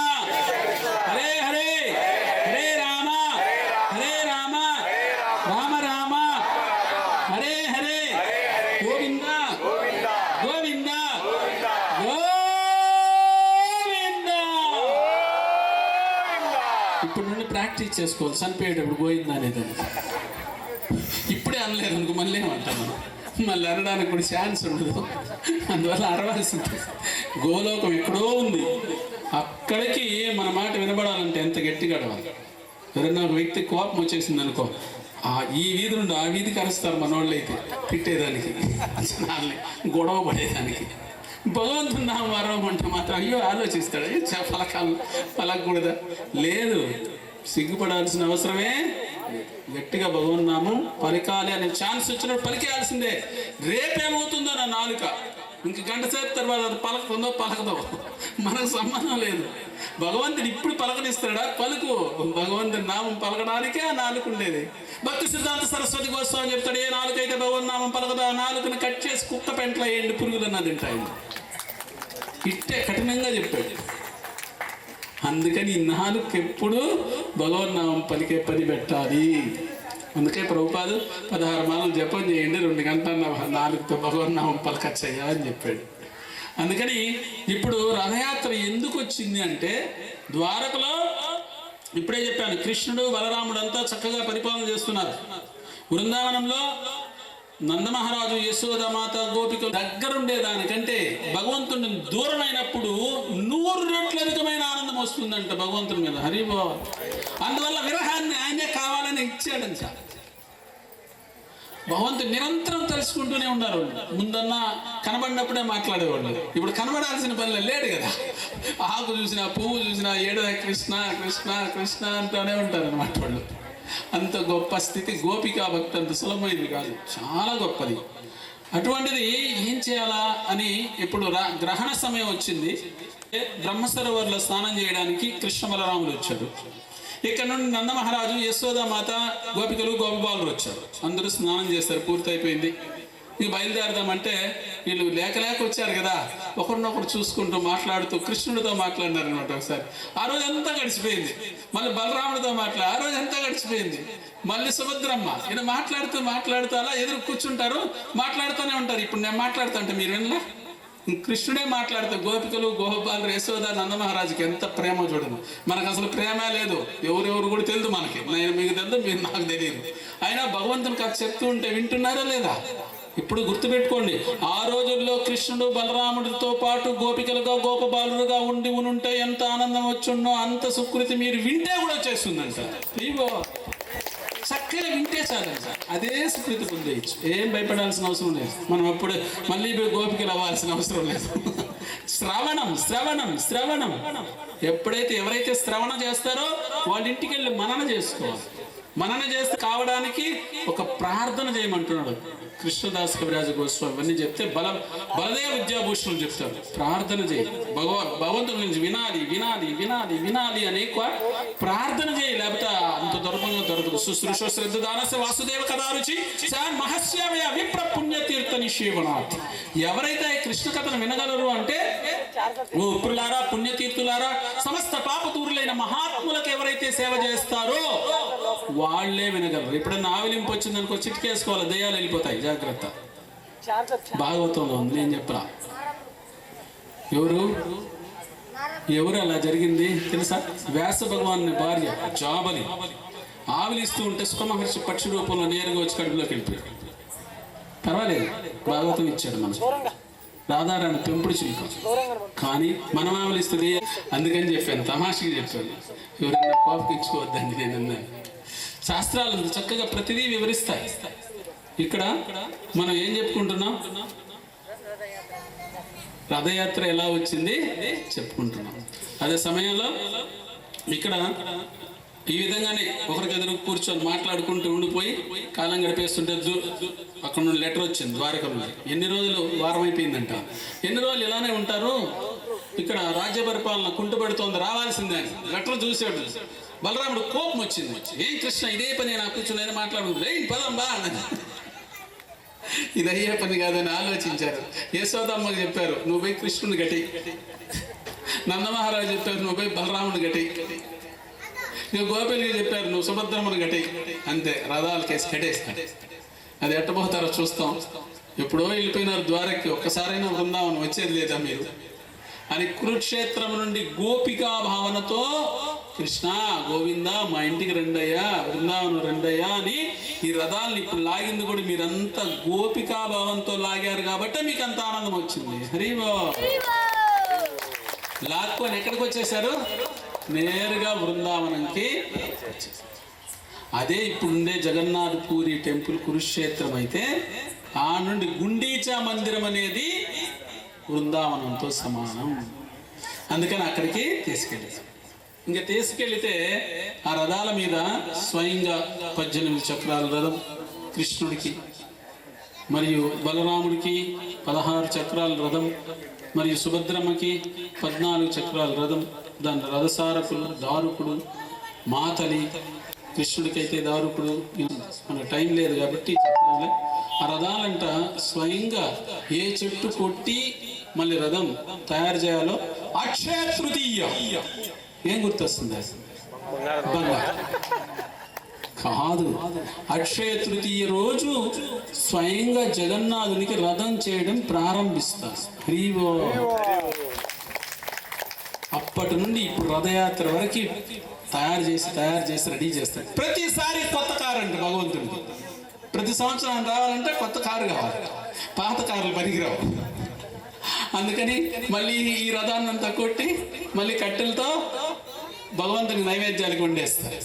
[SPEAKER 1] హరే హరే, హరే రామ హరే రామ రామ రామ హరే హరే, గోవింద గోవింద గోవింద. ఇప్పుడు నుండి ప్రాక్టీస్ చేసుకోవాలి, చనిపోయేటప్పుడు గోవిందా అనేదని. ఇప్పుడే అనలేదు అనుకో మళ్ళీ ఏమంటాను, మళ్ళీ అనడానికి కూడా ఛాన్స్ ఉండదు. అందువల్ల అరవాల్సింది. గోలోకం ఎక్కడో ఉంది, అక్కడికి మన మాట వినబడాలంటే ఎంత గట్టిగా అడవాలి. ఎవరైనా ఒక వ్యక్తి కోపం వచ్చేసింది అనుకో, ఈ వీధి నుండి ఆ వీధికి అరుస్తారు మనోళ్ళు అయితే, తిట్టేదానికి, గొడవ పడేదానికి. భగవంతుడు నా వరం అంటే మాత్రం అయ్యో ఆలోచిస్తాడు, పలకాలు పలకూడదా? లేదు, సిగ్గుపడాల్సిన అవసరమే. గట్టిగా భగవన్నామం పలికాలి అనే ఛాన్స్ వచ్చినప్పుడు పలికేయాల్సిందే. రేపేమవుతుందో నా నాలుక, ఇంక గంట సేపు తర్వాత అది పలకుతుందో పలకదో మనకు సంబంధం లేదు. భగవంతుడు ఇప్పుడు పలకనిస్తాడా? పలుకు. భగవంతుడి నామం పలకడానికే ఆ నాలుక ఉండేది. భక్తి సిద్ధాంత సరస్వతి గోస్వామి చెప్తాడు, ఏ నాలుకైతే భగవన్నామం పలకదా ఆ నాలుకని కట్ చేసి కుక్క పెంట్లో వేయండి, పురుగులు అన్నది తింటాయి. ఇట్టే కఠినంగా చెప్పాడు. అందుకని ఈ నాలుగు ఎప్పుడు భగవన్నామం పలికే పని పెట్టాలి. అందుకే ప్రభుపాదు 16 మాలలు జపం చేయండి, 2 గంటల నాలుగుతో భగవన్నామం పలకచ్చయ్యా అని చెప్పాడు. అందుకని ఇప్పుడు రథయాత్ర ఎందుకు వచ్చింది అంటే, ద్వారకలో ఇప్పుడే చెప్పాను, కృష్ణుడు బలరాముడు అంతా చక్కగా పరిపాలన చేస్తున్నారు. బృందావనంలో నందమహారాజు యశోదమాత గోపికలు దగ్గరుండేదానికంటే భగవంతుడిని దూరమైనప్పుడు 100 రెట్ల అధికమైన ఆనందం వస్తుందంట భగవంతుడి మీద. హరిబాబు. అందువల్ల విరహాన్ని ఆయనే కావాలని ఇచ్చాడంట. భగవంతుడు నిరంతరం తెలుసుకుంటూనే ఉన్నారు. ముందన్నా కనబడినప్పుడే మాట్లాడేవాళ్ళు, ఇప్పుడు కనబడాల్సిన పనిలో లేడు కదా. ఆకు చూసినా పువ్వు చూసినా ఏడో కృష్ణ కృష్ణ కృష్ణ అంటూనే ఉంటారు అన్నమాట వాళ్ళు. అంత గొప్ప స్థితి. గోపికా భక్తి అంత సులభమైంది కాదు, చాలా గొప్పది. అటువంటిది ఏం చేయాలా అని ఇప్పుడు గ్రహణ సమయం వచ్చింది. బ్రహ్మసరోవర్లో స్నానం చేయడానికి కృష్ణ బలరాములు వచ్చారు. ఇక్కడ నుండి నందమహారాజు యశోదామాత గోపికలు గోపబాలురు వచ్చారు. అందరూ స్నానం చేస్తారు, పూర్తయిపోయింది. ఇక బయలుదేరదామంటే వీళ్ళు లేక వచ్చారు కదా, ఒకరినొకరు చూసుకుంటూ మాట్లాడుతూ కృష్ణుడితో మాట్లాడినారు అనమాట. ఒకసారి ఆ రోజు అంతా గడిచిపోయింది. మళ్ళీ బలరాముడితో ఆ రోజు అంతా గడిచిపోయింది. మళ్ళీ సుభద్రమ్మ ఈయన మాట్లాడుతూ అలా ఎదురు కూర్చుంటారు, మాట్లాడుతూనే ఉంటారు. ఇప్పుడు నేను మాట్లాడుతా అంటే మీరు వినలా, కృష్ణుడే మాట్లాడుతూ గోపికలు గోపాలు యశోద నందమహారాజుకి ఎంత ప్రేమ చూడదు. మనకు అసలు ప్రేమ లేదు, ఎవరెవరు కూడా తెలియదు మనకి. నేను మీకు తెలుదు, మీరు నాకు తెలియదు. అయినా భగవంతుని కథ చెప్తూ ఉంటే వింటున్నారా లేదా? ఇప్పుడు గుర్తుపెట్టుకోండి, ఆ రోజుల్లో కృష్ణుడు బలరాముడితో పాటు గోపికలుగా గోపబాలుడుగా ఉంటే ఎంత ఆనందం వచ్చుండో అంత సుకృతి మీరు వింటే కూడా వచ్చేస్తుందంట. ఇగో చక్కగా వింటే చాలంట, అదే సుకృతి పొందేయచ్చు. ఏం భయపడాల్సిన అవసరం లేదు. మనం అప్పుడు మళ్ళీ గోపికలు అవ్వాల్సిన అవసరం లేదు. శ్రవణం శ్రవణం శ్రవణం. ఎప్పుడైతే ఎవరైతే శ్రవణం చేస్తారో వాళ్ళ ఇంటికి వెళ్ళి మనన చేసుకోవాలి. మనన చేస్తే కావడానికి ఒక ప్రార్థన చేయమంటున్నాడు కృష్ణదాస్ కవిరాజ గోస్వామి. ఇవన్నీ చెప్తే బలదేవ విద్యాభూషణులు చెప్తారు, ప్రార్థన చేయి, భగవంతుడి నుంచి వినాలి వినాలి వినాలి వినాలి అని ప్రార్థన చేయి, లేకపోతే అంత దొరకదు. శుశ్రూష శ్రద్ధ దానస్య వాసుదేవ కథారుచి మహస్యామయ విప్ర పుణ్యతీర్థ నిషేవనాథ్. ఎవరైతే కృష్ణ కథను వినగలరు అంటే, ఓ విప్రులారా పుణ్యతీర్థులారా, సమస్త పాపతూరులైన మహాత్ములకు ఎవరైతే సేవ చేస్తారో వాళ్లే వినగలరు. ఎప్పుడన్నా ఆవిలింపు వచ్చిందనుకో చిటికేసుకోవాలి, దయ్యాలు వెళ్ళిపోతాయి, జాగ్రత్త. భాగవతంలో ఉంది, నేను చెప్పరా. ఎవరు అలా జరిగింది తెలుసా? వ్యాస భగవాన్ భార్య జాబలి ఆవిలిస్తూ ఉంటే సుఖ మహర్షి పక్షి రూపంలో నేరుగా వచ్చి కడుపులోకి వెళ్ళిపోయాడు. పర్వాలేదు, భాగవతం ఇచ్చాడు మనకు. రాధారాణి పెంపుడు చిలుక, కానీ మనం ఆవలిస్తుంది. అందుకని చెప్పాను, తమాషకి చెప్పాను, ఎవరైనా కోపకి ఇచ్చుకోవద్దండి. నేను శాస్త్రాలు చక్కగా ప్రతిదీ వివరిస్తాయి. ఇక్కడ మనం ఏం చెప్పుకుంటున్నాం? రథయాత్ర ఎలా వచ్చింది చెప్పుకుంటున్నాం. అదే సమయంలో ఇక్కడ ఈ విధంగానే ఒకరికి ఎదురు కూర్చొని మాట్లాడుకుంటూ ఉండిపోయి కాలం గడిపేస్తుంటే అక్కడ నుండి లెటర్ వచ్చింది ద్వారక నుండి. ఎన్ని రోజులు? వారం అయిపోయిందంట. ఎన్ని రోజులు ఇలానే ఉంటారు, ఇక్కడ రాజ్య పరిపాలన కుంటుపడుతోంది, రావాల్సిందే అని లెటర్ చూసాడు. బలరాముడు కోపం వచ్చింది. ఏం కృష్ణ ఇదే పని నాకు కూర్చుని మాట్లాడుతుంది, ఏం పదం బా అన్నది. ఇది అయ్యే పని కాదని ఆలోచించారు. యశోదమ్మకి చెప్పారు, నువ్వు పోయి కృష్ణుని గట్టి. నందమహారాజు చెప్పారు, నువ్వు పోయి బలరాముని గట్టి. నువ్వు గోపిల్కి చెప్పారు, నువ్వు సుభద్రమ్మని గట్టి. అంతే, రథాలు కేసి కట్టేస్తాడు. అది ఎట్టబోతారో చూస్తాం. ఎప్పుడో వెళ్ళిపోయినారు ద్వారకి, ఒక్కసారైనా బృందావనం వచ్చేది లేదా మీరు అని కురుక్షేత్రం నుండి గోపికా భావనతో కృష్ణ గోవింద మా ఇంటికి రెండయ్యా, బృందావనం రెండయ్యా అని ఈ రథాలను ఇప్పుడు లాగింది కూడా మీరంతా గోపికా భావంతో లాగారు కాబట్టి మీకు అంత ఆనందం వచ్చింది. హరివో లాక్కొని ఎక్కడికి వచ్చేసారు? నేరుగా బృందావనంకి. అదే ఇప్పుడుండే జగన్నాథ్ పూరి టెంపుల్ కురుక్షేత్రం అయితే, ఆ నుండి గుండీచా మందిరం అనేది బృందావనంతో సమానం. అందుకని అక్కడికి తీసుకెళ్ళారు. ఇంకా తీసుకెళ్తే ఆ రథాల మీద స్వయంగా 18 చక్రాల రథం కృష్ణుడికి, మరియు బలరాముడికి 16 చక్రాల రథం, మరియు సుభద్రమ్మకి 14 చక్రాల రథం. దాని రథసారకులు, దారుకుడు, మాతలి. కృష్ణుడికైతే దారుకుడు. మన టైం లేదు కాబట్టి చెప్పడంలే. ఆ రథాలంట స్వయంగా ఏ చెట్టు కొట్టి మళ్ళీ రథం తయారు చేయాలో అక్షయ తృతీయ ఏం గుర్తొస్తుంది? బంగారం కాదు. అక్షయ తృతీయ రోజు స్వయంగా జగన్నాథునికి రథం చేయడం ప్రారంభిస్తారు. హరివో. అప్పటి నుండి ఇప్పుడు రథయాత్ర వరకు తయారు చేసి రెడీ చేస్తారు. ప్రతిసారి కొత్త కారు అంటే భగవంతుడికి ప్రతి సంవత్సరం రావాలంటే కొత్త కారు కావాలి, పాత కార్లు పనికిరావు. అందుకని మళ్ళీ ఈ రథాన్ని అంతా కొట్టి మళ్ళీ కట్టెలతో భగవంతుని నైవేద్యాలకు వండేస్తారు.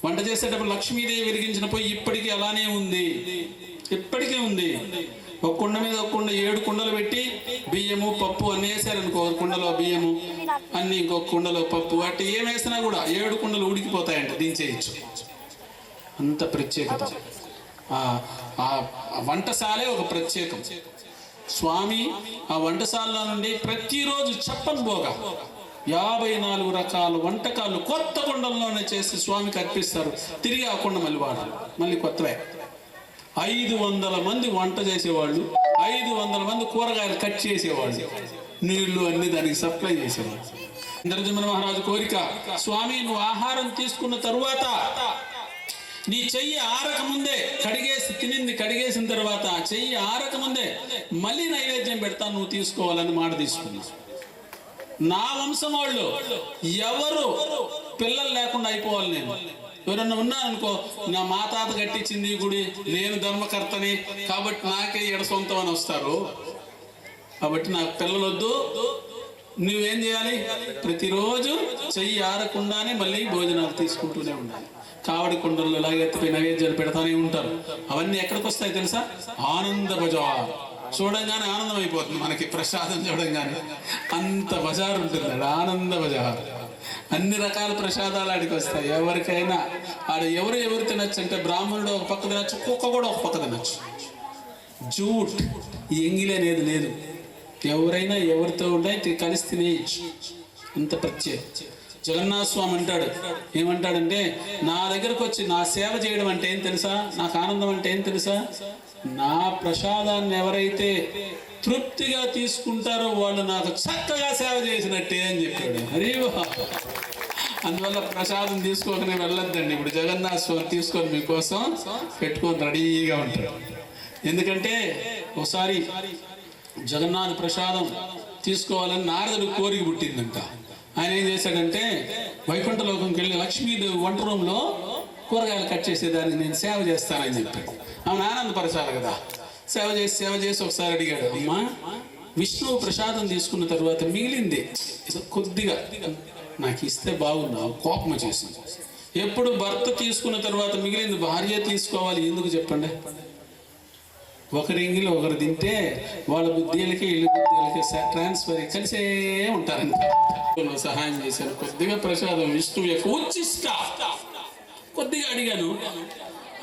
[SPEAKER 1] వంట చేసేటప్పుడు లక్ష్మీదేవి వెలిగించిన పొయ్యి ఇప్పటికీ అలానే ఉంది, ఇప్పటికే ఉంది. ఒక కుండ మీద ఒక కుండ 7 కుండలు పెట్టి బియ్యము పప్పు అన్నీ వేసారనుకో, ఒక కుండలో బియ్యము అన్ని, ఇంకొక కుండలో పప్పు, అట్టి ఏం వేసినా కూడా 7 కుండలు ఉడికిపోతాయంట, దించేయచ్చు. అంత ప్రత్యేకత. ఆ వంటశాలే ఒక ప్రత్యేకం. స్వామి ఆ వంటశాల నుండి ప్రతిరోజు చెప్పని పోగా 54 రకాల వంటకాలు కొత్త కుండల్లోనే చేసి స్వామికి అర్పిస్తారు. తిరిగి ఆ కుండ మళ్ళీ వాడాలి, మళ్ళీ కొత్తవే. 500 మంది వంట చేసేవాళ్ళు, 500 మంది కూరగాయలు కట్ చేసేవాళ్ళు, నీళ్లు అన్ని దానికి సప్లై చేసేవాళ్ళు. ఇంద్రజమన మహారాజు కోరిక, స్వామి నువ్వు ఆహారం తీసుకున్న తరువాత నీ చెయ్యి ఆరక ముందే కడిగేసిన తర్వాత చెయ్యి ఆరక ముందే మళ్ళీ నైవేద్యం పెడతాను, నువ్వు తీసుకోవాలని మాట తీసుకున్నా. నా వంశం వాళ్ళు ఎవరు పిల్లలు లేకుండా అయిపోవాలి. నేను ఎవరన్నా ఉన్నారనుకో, నా మా తాత కట్టించింది ఈ గుడి, నేను ధర్మకర్తని కాబట్టి నాకే ఎడ సొంతం అని వస్తారు. కాబట్టి నాకు పిల్లలు వద్దు, నువ్వేం చేయాలి? ప్రతిరోజు చెయ్యి ఆరకుండానే మళ్ళీ భోజనాలు తీసుకుంటూనే ఉండాలి. కావడి కుండల్లో ఇలాగే ఎత్తిపోయి నైవేద్యాలు పెడతానే ఉంటారు. అవన్నీ ఎక్కడికి వస్తాయి తెలుసా? ఆనంద బజార్. చూడంగానే ఆనందం అయిపోతుంది మనకి, ప్రసాదం చూడంగానే అంత బజార్ ఉంటుంది. ఆనంద బజార్. అన్ని రకాల ప్రసాదాలు ఆడికి వస్తాయి. ఎవరికైనా ఆడ ఎవరు తినచ్చు అంటే, బ్రాహ్మణుడు ఒక పక్క తినచ్చు, కుక్క కూడా ఒక పక్క తినచ్చు. జూట్ ఎంగిలి అనేది లేదు. ఎవరైనా ఎవరితో ఉంటే కలిసి తినేయచ్చు. అంత ప్రత్యేక. జగన్నాథ స్వామి అంటాడు, ఏమంటాడంటే, నా దగ్గరకు వచ్చి నా సేవ చేయడం అంటే ఏం తెలుసా, నాకు ఆనందం అంటే ఏం తెలుసా, నా ప్రసాదాన్ని ఎవరైతే తృప్తిగా తీసుకుంటారో వాళ్ళు నాకు చక్కగా సేవ చేసినట్టే అని చెప్పాడు. హరివా. అందువల్ల ప్రసాదం తీసుకోకనే వెళ్ళొద్దండి. ఇప్పుడు జగన్నాథ స్వామి తీసుకొని మీకోసం పెట్టుకొని రెడీగా ఉంటాడు. ఎందుకంటే ఒకసారి జగన్నాథ ప్రసాదం తీసుకోవాలని నారదుడు కోరిక పుట్టిందంట. ఆయన ఏం చేశాడంటే వైకుంఠలోకంకి వెళ్ళి లక్ష్మీదేవి వంట రూమ్లో కూరగాయలు కట్ చేసేదానికి నేను సేవ చేస్తానని చెప్పాడు. ఆమె ఆనందపరచాలి కదా. సేవ చేసి ఒకసారి అడిగాడు, అమ్మా విష్ణువు ప్రసాదం తీసుకున్న తర్వాత మిగిలింది కొద్దిగా నాకు ఇస్తే బాగున్నా. కోపం చేసింది. ఎప్పుడు భర్త తీసుకున్న తర్వాత మిగిలింది భార్య తీసుకోవాలి, ఎందుకు చెప్పండి? ఒకరి ఇంగిలో ఒకరు తింటే వాళ్ళ బుద్ధిలకి ఇల్లు బుద్ధిలకి ట్రాన్స్ఫర్ కలిసే ఉంటారంట. సహాయం చేశాను, కొద్దిగా ప్రసాదం విష్ణువు యొక్క ఉచ్చిష్ట కొద్దిగా అడిగాను,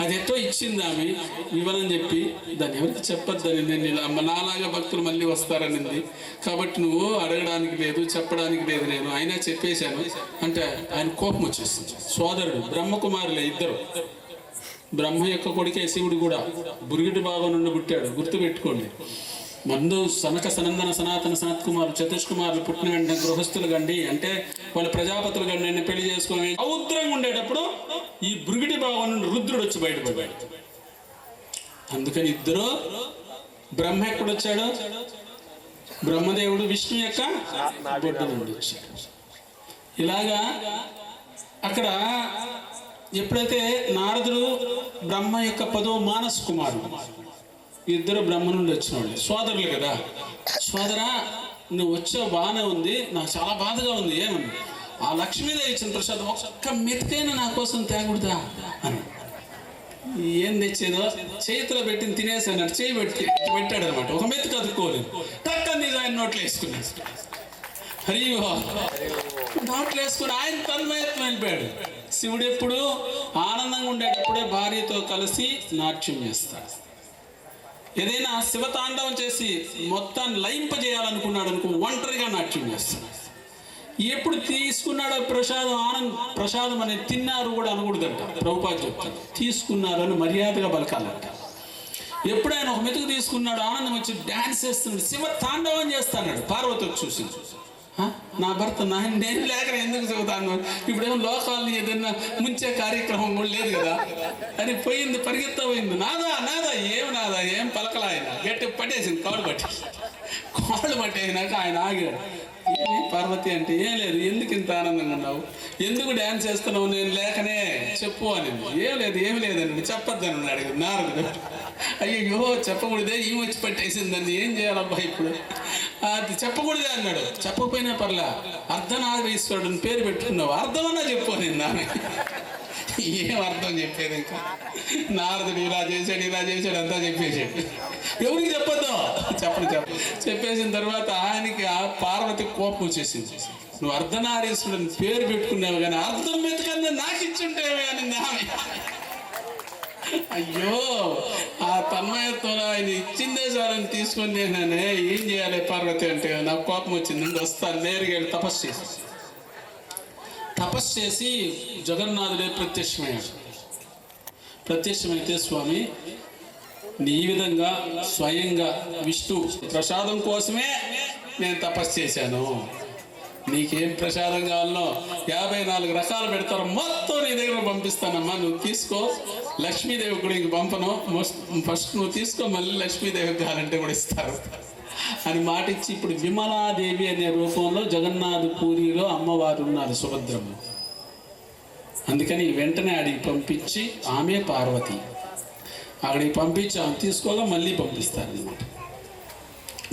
[SPEAKER 1] అది ఎట్టో ఇచ్చింది ఆమె ఇవ్వనని చెప్పి. దాన్ని ఎవరికి చెప్పొద్దని నేను నాలాగా భక్తులు మళ్ళీ వస్తారనింది కాబట్టి నువ్వు అడగడానికి లేదు చెప్పడానికి లేదు, నేను అయినా చెప్పేశాను అంటే ఆయన కోపం వచ్చేసింది. సోదరుడు బ్రహ్మకుమారులే ఇద్దరు, బ్రహ్మ యొక్క కొడుకే శివుడు కూడా బురిగిటి భాగం నుండి పుట్టాడు, గుర్తుపెట్టుకోండి. మందు సనక సనందన సనాతన సనత్ కుమారు చతుష్కుమారులు పుట్టిన వెంటనే గృహస్థులు గండి అంటే వాళ్ళు ప్రజాపతులు గండి పెళ్లి చేసుకుని సముద్రంగా ఉండేటప్పుడు ఈ బురిగిటి భాగం నుండి రుద్రుడు వచ్చి బయటపడ్డాడు. అందుకని ఇద్దరు, బ్రహ్మ ఎక్కడొచ్చాడు? బ్రహ్మదేవుడు విష్ణు యొక్క బొడ్డు నుండి వచ్చాడు. ఇలాగా అక్కడ ఎప్పుడైతే నారదుడు బ్రహ్మ యొక్క 10వ మానస కుమారుడు, ఇద్దరు బ్రహ్మ నుండి వచ్చిన వాళ్ళు సోదరులు కదా. సోదరా నువ్వు వచ్చావు బాగానే ఉంది, నాకు చాలా బాధగా ఉంది. ఏమన్నా ఆ లక్ష్మీదేవి ఇచ్చిన ప్రసాదం ఒక్క మెతుకైనా నా కోసం తేకూడదా అని. ఏం తెచ్చేదో చేతిలో పెట్టింది తినేసాడు, చేయి పెట్టాడు అనమాట. ఒక మెతుకు అతుక్కోలేదు, టక్కని ఆయన నోట్లు వేసుకున్నాడు. హరియో నోట్లు వేసుకుని ఆయన తన్మయత్వం వెళ్ళిపోయాడు. శివుడు ఎప్పుడు ఆనందంగా ఉండేటప్పుడే భార్యతో కలిసి నాట్యం చేస్తాడు. ఏదైనా శివతాండవం చేసి మొత్తాన్ని లయింపజేయాలనుకున్నాడు అనుకో, ఒంటరిగా నాట్యం చేస్తాడు. ఎప్పుడు తీసుకున్నాడో ప్రసాదం అనేది తిన్నారు కూడా అనకూడదంట. ప్రభుపాద చెప్తాడు, తీసుకున్నారు అని మర్యాదగా పలకాలంట. ఎప్పుడైనా ఒక మెతుకు తీసుకున్నాడు, ఆనందం వచ్చి డాన్స్ చేస్తున్నాడు, శివ తాండవం చేస్తాడు. పార్వతి చూసి నా భర్త నేను లేక ఎందుకు చెబుతాను, ఇప్పుడేమో లోకాలని ఏదైనా ముంచే కార్యక్రమం కూడా లేదు కదా అని పోయింది, పరిగెత్తా పోయింది. నాదా ఏం పలకలా. ఆయన గట్టి పట్టేసింది, కాళ్ళు పట్టేసినాక ఆయన ఆగాడు. ఏమి పార్వతి అంటే, ఏం లేదు, ఎందుకు ఇంత ఆనందంగా ఉన్నావు, ఎందుకు డ్యాన్స్ చేస్తున్నావు, నేను లేకనే చెప్పు అని. ఏమి లేదండి చెప్పొద్దని అడిగాడు నారదుడు. అయ్యో చెప్పకూడదే, ఈమె వచ్చి పట్టేసిందండి, ఏం చేయాలబ్బా ఇప్పుడు, అది చెప్పకూడదే అన్నాడు. చెప్పకపోయినా పర్లే, అర్ధనారీశ్వరుడు పేరు పెట్టుకున్నావు, అర్థమన్నా చెప్పు నేను నాన్న. ఏం అర్థం చెప్పేది ఇంకా? నారదుడు ఇలా చేశాడు అంతా చెప్పేసాడు. ఎవరికి చెప్పొద్దు, చెప్పేసిన తర్వాత ఆయనకి ఆ పార్వతి కోపం వచ్చేసింది. నువ్వు అర్ధనారీశ్వరుని పేరు పెట్టుకున్నావు కానీ అర్థం మెతుకన్నా నాకు ఇచ్చుంటేవే అని ఆమె. అయ్యో ఆ తన్మయత్వంలో ఆయన ఇచ్చిందే సారని తీసుకొని నేనే ఏం చేయాలి పార్వతి అంటే నాకు కోపం వచ్చింది. వస్తాను నేరుగా వెళ్ళి తపస్సు చేసి జగన్నాథుడే ప్రత్యక్షమైతే స్వామి నీ విధంగా స్వయంగా విష్ణు ప్రసాదం కోసమే నేను తపస్సు చేశాను, నీకేం ప్రసాదం కావాలనో 54 రకాలు పెడతారు, మొత్తం నీ దగ్గర పంపిస్తానమ్మా, నువ్వు తీసుకో, లక్ష్మీదేవి కూడా ఇంక పంపను, ఫస్ట్ నువ్వు తీసుకో, మళ్ళీ లక్ష్మీదేవికి కావాలంటే కూడా ఇస్తారు అని మాటిచ్చి ఇప్పుడు విమలాదేవి అనే రూపంలో జగన్నాథ్ పూరిలో అమ్మవారు ఉన్నారు, సుభద్రమ్మ. అందుకని వెంటనే అడిగి పంపించి, ఆమె పార్వతి, అక్కడికి పంపించి ఆమె తీసుకోగా మళ్ళీ పంపిస్తారు అన్నమాట.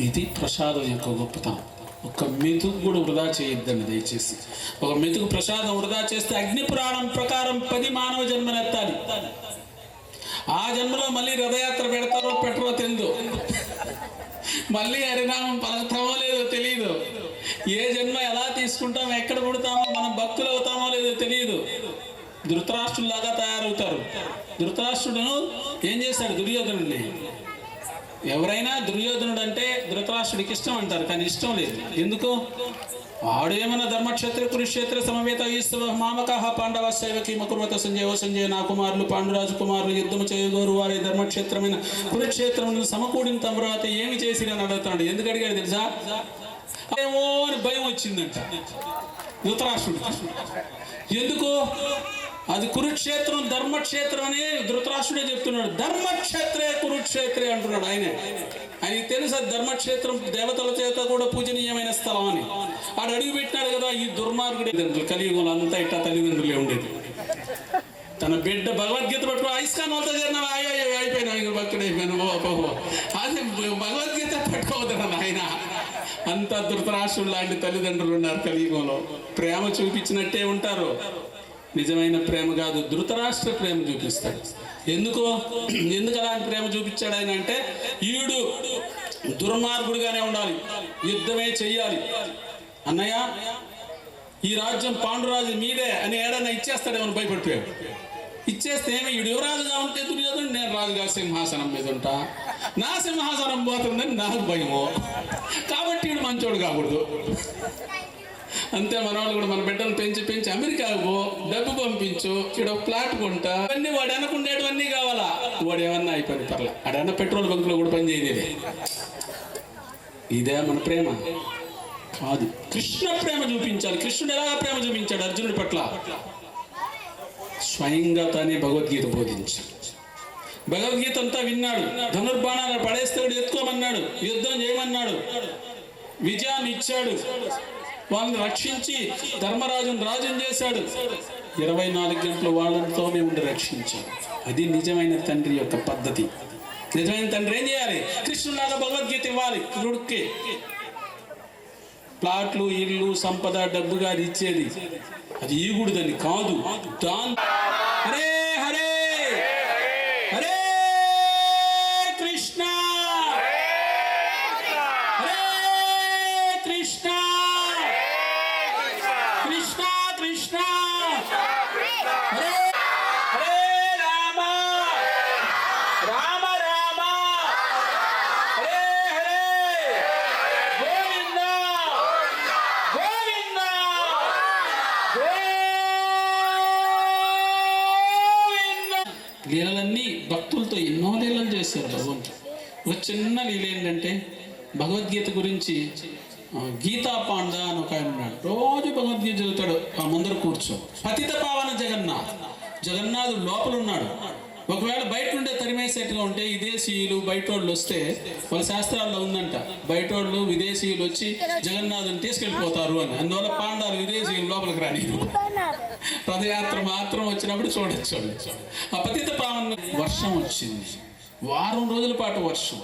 [SPEAKER 1] ఇది ప్రసాదం యొక్క గొప్పతనం. ఒక మెతుకు కూడా వృధా చేయొద్దండి దయచేసి. ఒక మెతుకు ప్రసాదం వృధా చేస్తే అగ్ని పురాణం ప్రకారం 10 మానవ జన్మనెత్తాలి. ఆ జన్మలో మళ్ళీ రథయాత్ర పెడతారో పెట్టరో తెలియదు, మళ్ళీ హరినామం పలుకుతామో లేదో తెలియదు, ఏ జన్మ ఎలా తీసుకుంటామో ఎక్కడ పుడతామో మనం భక్తులు అవుతామో లేదో తెలియదు. ధృతరాష్ట్రులాగా తయారవుతారు. ధృతరాష్ట్రుడును ఏం చేశాడు? దుర్యోధనుడిని. ఎవరైనా దుర్యోధనుడు అంటే ధృతరాష్ట్రుడికి ఇష్టం అంటారు, కానీ ఇష్టం లేదు. ఎందుకు? వాడు ఏమన్నా ధర్మక్షేత్ర కురుక్షేత్ర సమవేత మామక పాండవ సేవకి మకుర్వత సంజయ నా కుమారులు పాండురాజు కుమారులు యుద్ధము చేయగోరు వారి ధర్మక్షేత్రమైన కురుక్షేత్రమును సమకూడిన తర్వాత ఏమి చేసిరని అడుగుతాడు. ఎందుకు అడిగాడు తెలుసా? ఏమో అని భయం వచ్చిందంట ధృతరాష్ట్రుడు. ఎందుకు? అది కురుక్షేత్రం, ధర్మక్షేత్రం అని ధృతరాష్ట్రుడే చెప్తున్నాడు. ధర్మక్షేత్రే కురుక్షేత్రే అంటున్నాడు ఆయనే. ఆయనకి తెలుసు అది ధర్మక్షేత్రం దేవతల చేత కూడా పూజనీయమైన స్థలం అని. ఆడు అడుగు పెట్టినాడు కదా ఈ దుర్మార్గుడే. కలియుగంలో అంతా ఇట్టా తల్లిదండ్రులే ఉండేది. తన బిడ్డ భగవద్గీత పట్టుకుని ఐస్కాన్ వాళ్ళతో చేరినా అయిపోయినా భక్తుడు అయిపోయాను. అది భగవద్గీత పట్టుకోవద్దు ఆయన. అంత ధృతరాష్ట్రుడు లాంటి తల్లిదండ్రులు ఉన్నారు కలియుగంలో. ప్రేమ చూపించినట్టే ఉంటారు. నిజమైన ప్రేమ కాదు, ధృతరాష్ట్ర ప్రేమ చూపిస్తాడు. ఎందుకు అలాంటి ప్రేమ చూపించాడు ఆయన అంటే, ఈడు దుర్మార్గుడిగానే ఉండాలి, యుద్ధమే చెయ్యాలి. అన్నయ్య ఈ రాజ్యం పాండురాజు మీదే అని ఏడన్నా ఇచ్చేస్తాడేమని భయపడిపోయాడు. ఇచ్చేస్తే ఏమి ఈడు యువరాజుగా ఉంటే దుర్యోధనుడు, నేను రాజుగా సింహాసనం మీద ఉంటా, నా సింహాసనం పోతుందని నాకు భయము. కాబట్టి ఈడు మంచోడు కాకూడదు. అంతే మన వాళ్ళు కూడా మన బిడ్డలు పెంచి అమెరికాకు పో, డబ్బు పంపించు, ఇక్కడ ఫ్లాట్ కొంటా, అన్నీ వాడు అనుకునేటివన్నీ కావాలా. వాడు ఏమన్నా అయిపోయింది పర్లే, ఆడన్నా పెట్రోల్ బంకులో కూడా పని చేయలేదే. ఇదే మన ప్రేమ కాదు. కృష్ణ ప్రేమ చూపించాలి. కృష్ణుడు ఎలా ప్రేమ చూపించాడు అర్జునుడి పట్ల? స్వయంగా తానే భగవద్గీత బోధించాడు. భగవద్గీత అంతా విన్నాడు. ధనుర్బాణాలు పడేస్తాడు, ఎత్తుకోమన్నాడు, యుద్ధం చేయమన్నాడు, విజయాన్ని ఇచ్చాడు, వాళ్ళని రక్షించి ధర్మరాజును రాజుని చేశాడు. 24 గంటలు వాళ్ళతోనే ఉండి రక్షించాడు. అది నిజమైన తండ్రి యొక్క పద్ధతి. నిజమైన తండ్రి ఏం చేయాలి? కృష్ణులాగా భగవద్గీత ఇవ్వాలి. కొడుక్కి ప్లాట్లు, ఇల్లు, సంపద, డబ్బు గారు ఇచ్చేది అది ఈగుడుదని కాదు. హరే హరే హరే కృష్ణ హరే కృష్ణ కృష్ణ కృష్ణ హరే హరే రామ రామ రామ హరే హరే గోవింద గోవింద లీలలన్నీ భక్తులతో ఎన్నో లీలలు చేశారు భగవంతుడు. ఒక చిన్న లీల ఏంటంటే భగవద్గీత గురించి గీతా పాండ అని ఒక ఆయన ఉన్నాడు. రోజు భగవద్గీత చదువుతాడు. ఆ ముందర కూర్చో. పతిత పావన జగన్నాథుడు లోపల ఉన్నాడు. ఒకవేళ బయట ఉండే తరిమేసేట్టుగా ఉంటే విదేశీయులు బయట వాళ్ళు వస్తే, వాళ్ళ శాస్త్రాల్లో ఉందంట, బయట వాళ్ళు విదేశీయులు వచ్చి జగన్నాథుని తీసుకెళ్ళిపోతారు అని. అందువల్ల పాండాలు విదేశీయులు లోపలికి రాని. రథయాత్ర మాత్రం వచ్చినప్పుడు చూడొచ్చు. ఆ పతిత పావన వర్షం వచ్చింది. వారం రోజుల పాటు వర్షం.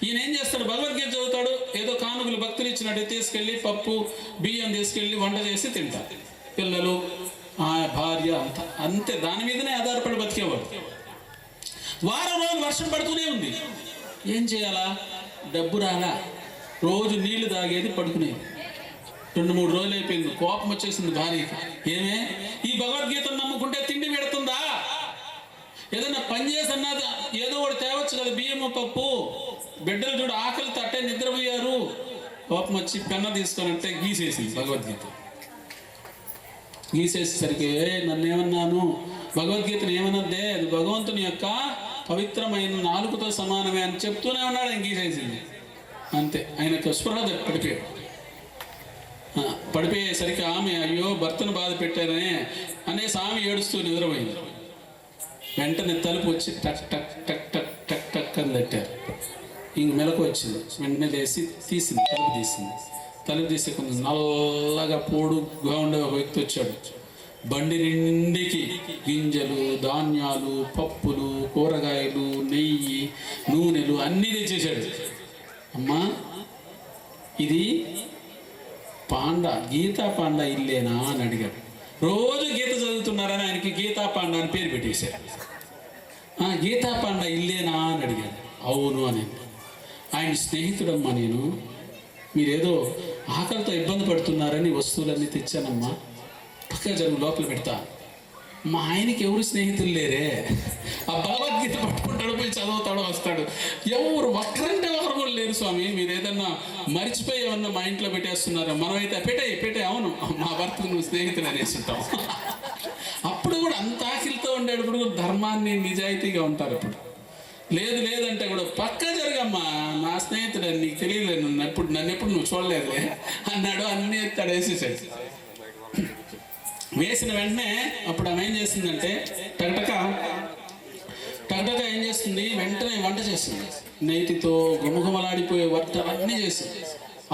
[SPEAKER 1] ఈయన ఏం చేస్తాడు? భగవద్గీత చదువుతాడు. ఏదో కానుకలు భక్తులు ఇచ్చినట్టు తీసుకెళ్ళి పప్పు బియ్యం తీసుకెళ్ళి వంట చేసి తింటారు. పిల్లలు, భార్య అంతే, దాని మీదనే ఆధారపడి బతికేవాడు. వారం రోజులు వర్షం పడుతూనే ఉంది. ఏం చేయాలా? డబ్బు రాలా. రోజు నీళ్లు తాగేది, పడుకునేది. 2-3 రోజులు అయిపోయింది. కోపం వచ్చేసింది భార్యకి. ఏమే, ఈ భగవద్గీతను నమ్ముకుంటే తిండి పెడుతుందా? ఏదైనా పని చేసి అన్నది ఏదో ఒకటి తేవచ్చు కదా, బియ్యము పప్పు. బిడ్డలు చూడు ఆకలి తట్టే నిద్రపోయారు. కోపం వచ్చి పెన్న తీసుకొనంటే గీసేసింది భగవద్గీత. గీసేసేసరికి నన్ను ఏమన్నాను, భగవద్గీతను ఏమన్నదే, అది భగవంతుని యొక్క పవిత్రమైన నాలుగుతో సమానమే అని చెప్తూనే ఉన్నాడు. ఆయన గీసేసింది అంతే. ఆయనకు స్పృహ పడిపోయాడు. పడిపోయేసరికి ఆమె అయ్యో భర్తను బాధ పెట్టారనే అనేసి ఆమె ఏడుస్తూ నిద్రపోయింది. వెంటనే తలుపు వచ్చి టక్ టక్ టక్ టక్ టక్ టక్ అని తట్టారు. ఇంక మెలకు వచ్చింది. వెంటనే లేసి తీసింది, తలుపు తీసి కొంచెం నల్లగా పొడుగ్గా ఉండే ఒక వ్యక్తి వచ్చాడు. బండి నిండికి గింజలు, ధాన్యాలు, పప్పులు, కూరగాయలు, నెయ్యి, నూనెలు అన్నీ తెచ్చేసాడు. అమ్మా, ఇది గీతా పాండా ఇల్లేనా అని అడిగాడు. రోజు గీత చదువుతున్నారని ఆయనకి గీతా పాండా అని పేరు పెట్టేశారు. గీతా పాండా ఇల్లేనా అని అడిగాడు. అవును అని. ఆయన స్నేహితుడమ్మా నేను, మీరేదో ఆకలితో ఇబ్బంది పడుతున్నారని వస్తువులన్నీ తెచ్చానమ్మా, పక్క జరుగు లోపల పెడతా. మా ఆయనకి ఎవరు స్నేహితులు లేరే. ఆ భగవద్గీత పట్టుకుంటాడు, పోయి చదువుతాడు, వస్తాడు. ఎవరు ఒక్కరంటే ఒకరు కూడా లేరు స్వామి. మీరు ఏదన్నా మర్చిపోయి ఏమన్నా మా ఇంట్లో పెట్టేస్తున్నారా? మనమైతే పెట్టే అవును మా భర్తకు నువ్వు స్నేహితులు అనేసి ఉంటాం. అప్పుడు కూడా అంత ఆకలితో ఉండేటప్పుడు కూడా ధర్మాన్ని నిజాయితీగా ఉంటారు. అప్పుడు లేదంటే కూడా పక్క జరగమ్మా, నా స్నేహితుడు నీకు తెలియలేదు, నన్ను ఎప్పుడు నువ్వు చూడలేదులే అన్నాడు. అన్నీ తడేసేసాడు. వేసిన వెంటనే అప్పుడు ఆమె ఏం చేస్తుందంటే టకటక ఏం చేస్తుంది, వెంటనే వంట చేస్తుంది. నేతితో గుమగుమలాడిపోయే వంటలన్నీ చేస్తుంది.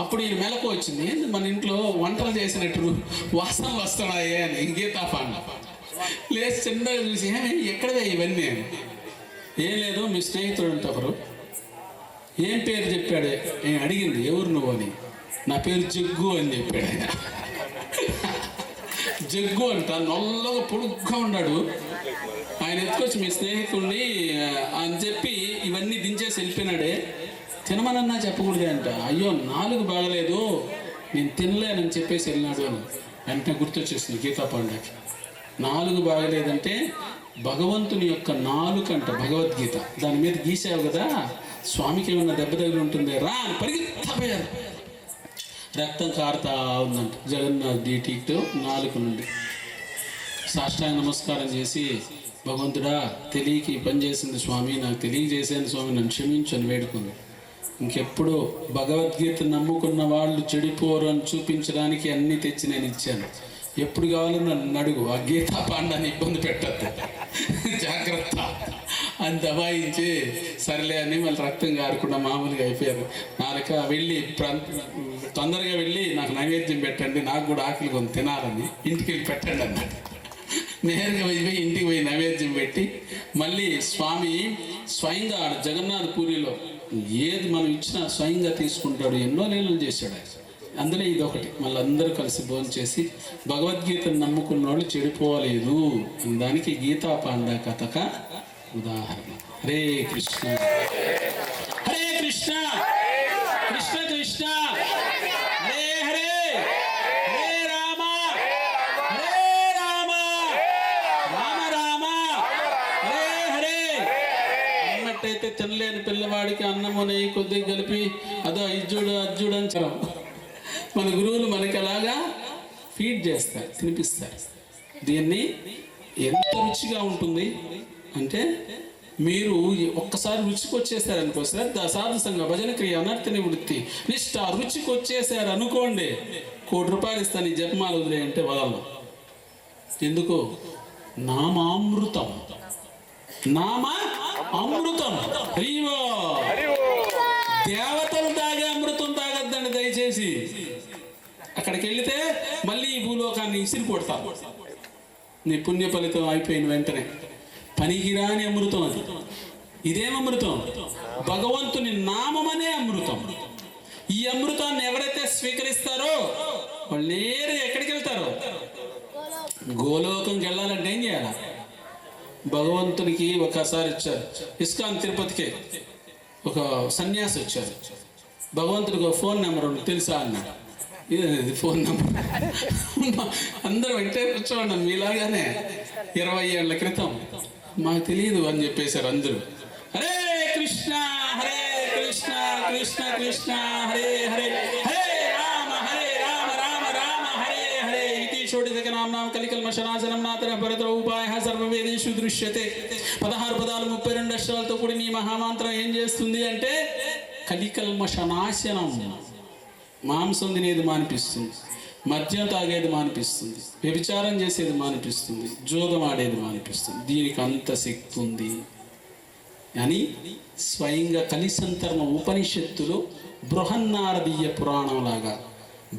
[SPEAKER 1] అప్పుడు ఈయన మెలకు వచ్చింది, ఏంటి మన ఇంట్లో వంటలు చేసినట్టు వాసనలు వస్తున్నాయి అని. గీతా పాండ లేచి చిన్నగా చూసి, ఎక్కడవే ఇవన్నీ అని. ఏం లేదు, మీ స్నేహితుడు అంటే ఒకరు ఏం పేరు చెప్పాడు అడిగింది. ఎవరు నువ్వు అని. నా పేరు జగ్గు అని చెప్పాడు ఆయన. జగ్గు అంట, నల్లగా పొడుగ్గా ఉన్నాడు. ఆయన ఎత్తుకొచ్చి మీ స్నేహితుడిని అని చెప్పి ఇవన్నీ దించేసి వెళ్ళిపోయినాడే. తినమనన్నా చెప్పకూడదే అంట. అయ్యో నాలుగు బాగలేదు, నేను తినలేనని చెప్పేసి వెళ్ళినాడు అని. వెంటనే గుర్తొచ్చేసింది గీతా పాండకి. నాలుగు బాగలేదంటే భగవంతుని యొక్క నాలుక అంట, భగవద్గీత. దాని మీద గీసావు కదా, స్వామికి ఏమన్నా దెబ్బ తగిలి ఉంటుంది రా అని పరిగెత్తపోయారు. రక్తం కారుతా ఉందంట జగన్నాథ్ డీటీతో నాలుక నుండి. సాష్టాంగ నమస్కారం చేసి, భగవంతుడా తెలియకి పని చేసింది స్వామి, నాకు తెలియజేసాను స్వామి, నన్ను క్షమించని వేడుకుంది. ఇంకెప్పుడు భగవద్గీత నమ్ముకున్న వాళ్ళు చెడిపోరు అని చూపించడానికి అన్నీ తెచ్చి నేను ఇచ్చాను. ఎప్పుడు కావాలో నన్ను అడుగు, ఆ గీతా పాండాన్ని ఇబ్బంది పెట్టద్దు, జాగ్రత్త అని దబాయించి సరేలే అని మళ్ళీ రక్తం కారకుండా మామూలుగా అయిపోయారు. నాలుక వెళ్ళి తొందరగా వెళ్ళి నాకు నైవేద్యం పెట్టండి, నాకు కూడా ఆకలి కొంత తినాలని, ఇంటికి వెళ్ళి పెట్టండి అన్నాడు. నేరుగా పోయి ఇంటికి పోయి నైవేద్యం పెట్టి మళ్ళీ స్వామి స్వయంగా జగన్నాథ్ పూరిలో ఏది మనం ఇచ్చినా స్వయంగా తీసుకుంటాడు. ఎన్నో లీలలు చేశాడు. అందులో ఇదొకటి. మళ్ళీ అందరూ కలిసి భోజనం చేసి భగవద్గీతను నమ్ముకున్న వాళ్ళు చెడిపోలేదు దానికి గీతా పాండ కథక ఉదాహరణ. హరే కృష్ణ హరే కృష్ణ కృష్ణ కృష్ణ హరే హరే హరే రామ హరే రామ రామ రామ హరే హరే. అన్నట్టయితే తినలేని పిల్లవాడికి అన్నము నెయ్యి కొద్దిగా కలిపి అదో ఇజ్జుడు అజ్జుడు అని చెప్పడం. మన గురువులు మనకి అలాగా ఫీడ్ చేస్తారు, తినిపిస్తారు. దీన్ని ఎంత రుచిగా ఉంటుంది అంటే మీరు ఒక్కసారి రుచికి వచ్చేసారనుకో సార్, సాధు సంఘ భజన క్రియ అనర్థని వృత్తి నిష్ఠ రుచికి వచ్చేసారు అనుకోండి, ₹1,00,00,000 ఇస్తాను ఈ జపమాల వదిలే అంటే వదలను. ఎందుకు? నామామృతం, నామ అమృతం. దేవతలు తాగే అమృతం తాగద్దండి దయచేసి. అక్కడికి వెళితే మళ్ళీ ఈ భూలోకాన్ని ఇసిరి కొడతారు. నీ పుణ్య ఫలితం అయిపోయిన వెంటనే పనికిరాని అమృతం అది. ఇదేం అమృతం? భగవంతుని నామమనే అమృతం. ఈ అమృతాన్ని ఎవరైతే స్వీకరిస్తారో వాళ్ళు నేరుగా ఎక్కడికి వెళ్తారో, గోలోకంకి వెళ్ళాలంటే ఏం చేయాలి? భగవంతునికి ఒకసారి ఇచ్చారు, ఇస్కాన్ తిరుపతికి ఒక సన్యాసి వచ్చారు. భగవంతుడికి ఒక ఫోన్ నెంబర్ ఉంది తెలుసా అన్నాడు. ఇది ఫోన్ నెంబర్. అందరూ వెంటనే కూర్చోండి, మీలాగానే 20 ఏళ్ల క్రితం. మాకు తెలియదు అని చెప్పేశారు అందరూ. హరే కృష్ణ హరే కృష్ణ కృష్ణ కృష్ణ హరే హరే హరే రామ రామ రామ హరే హరే ఇతి షోడితక నామ్నాం కలికల్మషనాశనం నాతర భరత ఉపాయ సర్వవేదేషు దృశ్యతే. 16 పదాలు 32 అక్షరాలతో కూడిన ఈ మహామంత్రం ఏం చేస్తుంది అంటే కలికల్మషనాశనం. మాంసం తినేది మానిపిస్తుంది, మద్యం తాగేది మానిపిస్తుంది, వ్యభిచారం చేసేది మానిపిస్తుంది, జోదం ఆడేది మానిపిస్తుంది. దీనికి అంత శక్తి ఉంది అని స్వయంగా కలిసంతర్మ ఉపనిషత్తులు బృహన్నారదీయ పురాణం లాగా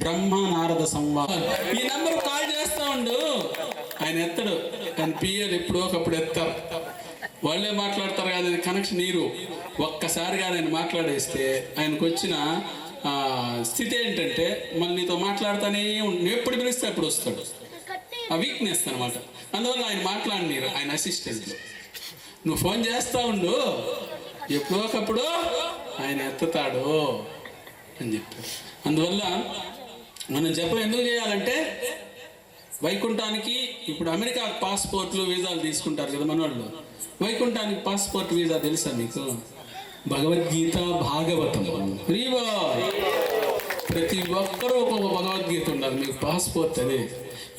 [SPEAKER 1] బ్రహ్మ నారద సంవాదం. ఈ నెంబర్ కాల్ చేస్తా ఉండు, ఆయన ఎత్తడు, కానీ పిఎల్ ఎప్పుడో ఒకప్పుడు ఎత్తారు. వాళ్ళే మాట్లాడతారు కానీ కనెక్షన్ నీరు. ఒక్కసారిగా ఆయన మాట్లాడేస్తే ఆయనకు వచ్చిన స్థితి ఏంటంటే మళ్ళీ నీతో మాట్లాడుతానే ఎప్పుడు పిలిస్తే అప్పుడు వస్తాడు. ఆ వీక్నెస్ అనమాట. అందువల్ల ఆయన మాట్లాడినారు ఆయన అసిస్టెంట్లు. నువ్వు ఫోన్ చేస్తా ఉండు, ఎప్పుడో ఒకప్పుడు ఆయన ఎత్తుతాడు అని చెప్పారు. అందువల్ల మనం జపం ఎందుకు చేయాలంటే వైకుంఠానికి ఇప్పుడు అమెరికా పాస్పోర్ట్లు వీసాలు తీసుకుంటారు కదా మన వాళ్ళు. వైకుంఠానికి పాస్పోర్ట్ వీసా తెలుసా మీకు? భగవద్గీత భాగవతం. ప్రతి ఒక్కరూ ఒక్కొక్క భగవద్గీత ఉండాలి మీకు పాస్పోర్ట్. అదే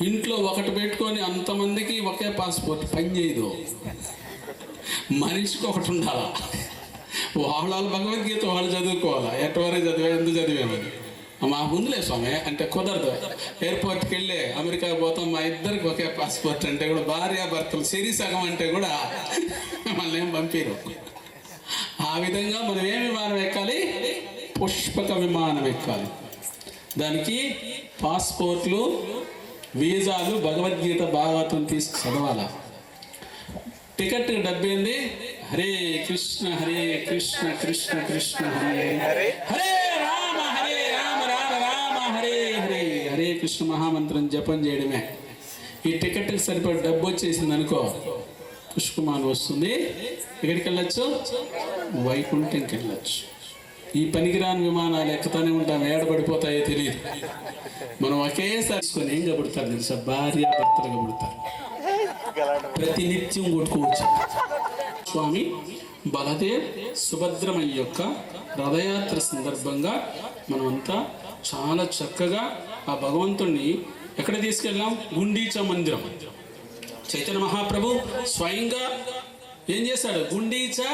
[SPEAKER 1] ఇంట్లో ఒకటి పెట్టుకొని అంతమందికి ఒకే పాస్పోర్ట్ పని చేయదు. మనిషికి ఒకటి ఉండాలా. వాళ్ళ భగవద్గీత వాళ్ళు చదువుకోవాలా, ఎటువరే చదివే ఎందుకు చదివేమని. మా ముందులే స్వామి అంటే కుదరదు. ఎయిర్పోర్ట్కి వెళ్ళి అమెరికా పోతాం, మా ఇద్దరికి ఒకే పాస్పోర్ట్ అంటే కూడా భార్యాభర్తలు సిరి సగం అంటే కూడా మమ్మల్ని ఏం పంపిరు. ఆ విధంగా మనం ఏ విమానం ఎక్కాలి? పుష్పక విమానం ఎక్కాలి. దానికి పాస్పోర్ట్లు, వీసాలు, భగవద్గీత భాగవతం తీసి చదవాలా. టికెట్ డబ్బేంది? హరే కృష్ణ హరే కృష్ణ కృష్ణ కృష్ణ హరే హరే రామ హరే రామ రామ రామ హరే హరే. హరే కృష్ణ మహామంత్రం జపం చేయడమే. ఈ టికెట్కి సరిపడే డబ్బు వచ్చేసింది అనుకో, పుష్పమానం వస్తుంది. ఎక్కడికి వెళ్ళొచ్చు? వైకుంఠంకి వెళ్ళొచ్చు. ఈ పనికిరాని విమానాలు ఎక్కుతానే ఉంటాం, ఏడబడిపోతాయో తెలియదు. మనం ఒకేసారి తీసుకొని ఏం కబుడతారు తెలుసా? భార్య భర్తలు కబుడతారు, ప్రతి నిత్యం కొట్టుకోవచ్చు. స్వామి బలదేవ్ సుభద్రమయ్య యొక్క రథయాత్ర సందర్భంగా మనమంతా చాలా చక్కగా ఆ భగవంతుణ్ణి ఎక్కడ తీసుకెళ్ళాం? గుండీచా మందిరం. చైతన్య మహాప్రభు స్వయంగా ఏం చేశాడు? గుండీచా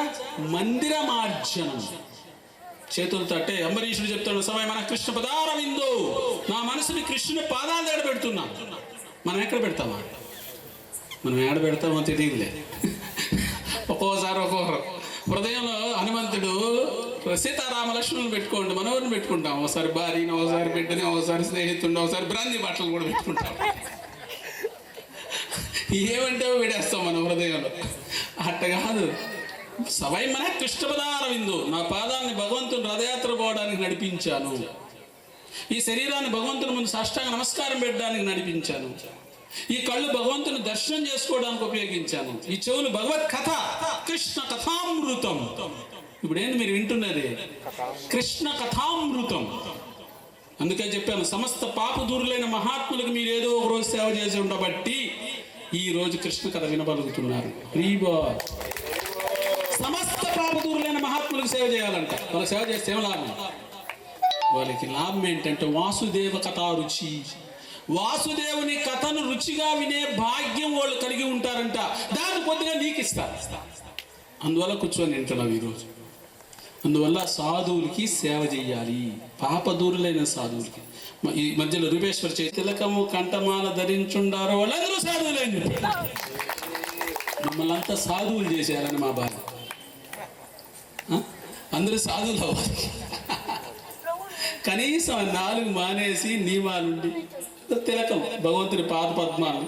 [SPEAKER 1] మందిర మార్జనం చేతులతో. అంటే అంబరీషుడు చెప్తాడు, సమయం మన కృష్ణ పదారవిందో, నా మనసుని కృష్ణుని పాదాల దగ్గర పెడుతున్నా. మనం ఎక్కడ పెడతామా? మనం ఏడ పెడతామో తెలియదులే. ఒక్కోసారి ఒక్కొక్కరు హృదయంలో హనుమంతుడు సీతారామ లక్ష్మణులు పెట్టుకోండి, మనవరిని పెట్టుకుంటాం. ఒకసారి భార్యని, ఒకసారి బిడ్డని, ఒకసారి స్నేహితుడిని, ఒకసారి బ్రాంతి బట్టలు కూడా పెట్టుకుంటాం. ఏమంటే విడేస్తాం మన హృదయంలో. అట్ట కాదు. సవై మన కృష్ణపదారవిందు, నా పాదాలని భగవంతుని రథయాత్ర పోవడానికి నడిపించాను. ఈ శరీరాన్ని భగవంతుని ముందు సాష్టాంగ నమస్కారం పెట్టడానికి నడిపించాను. ఈ కళ్ళు భగవంతుని దర్శనం చేసుకోవడానికి ఉపయోగించాను. ఈ చెవులు భగవత్ కథ, కృష్ణ కథామృతం. ఇప్పుడు ఏంది మీరు వింటున్నది? కృష్ణ కథామృతం. అందుకే చెప్పాను, సమస్త పాపదూరులైన మహాత్ములకు మీరు ఏదో ఒక రోజు సేవ చేసి ఉండబట్టి ఈ రోజు కృష్ణ కథ వినబలుగుతున్నారు. సమస్త పాపదూరులైన మహాత్ములకు సేవ చేయాలంట. వాళ్ళకి సేవ చేస్తే ఏం లాభం? వాళ్ళకి లాభం ఏంటంటే వాసుదేవ కథా రుచి, వాసుదేవుని కథను రుచిగా వినే భాగ్యం వాళ్ళు కలిగి ఉంటారంట. దాన్ని కొద్దిగా నీకు ఇస్తారు. అందువల్ల కూర్చొని వింటున్నావు ఈరోజు. అందువల్ల సాధువులకి సేవ చేయాలి, పాపదూరులైన సాధువులకి. ఈ మధ్యలో రూపేశ్వర తిలకము కంఠమాల ధరించుండారో వాళ్ళందరూ సాధువులైన. మమ్మల్ని అంతా సాధువులు చేశారని మా బాధ. అందరూ సాధువులు అవ్వాలి. కనీసం 4 మానేసి నియమాలుండి తిలకం, భగవంతుని పాద పద్మాలు,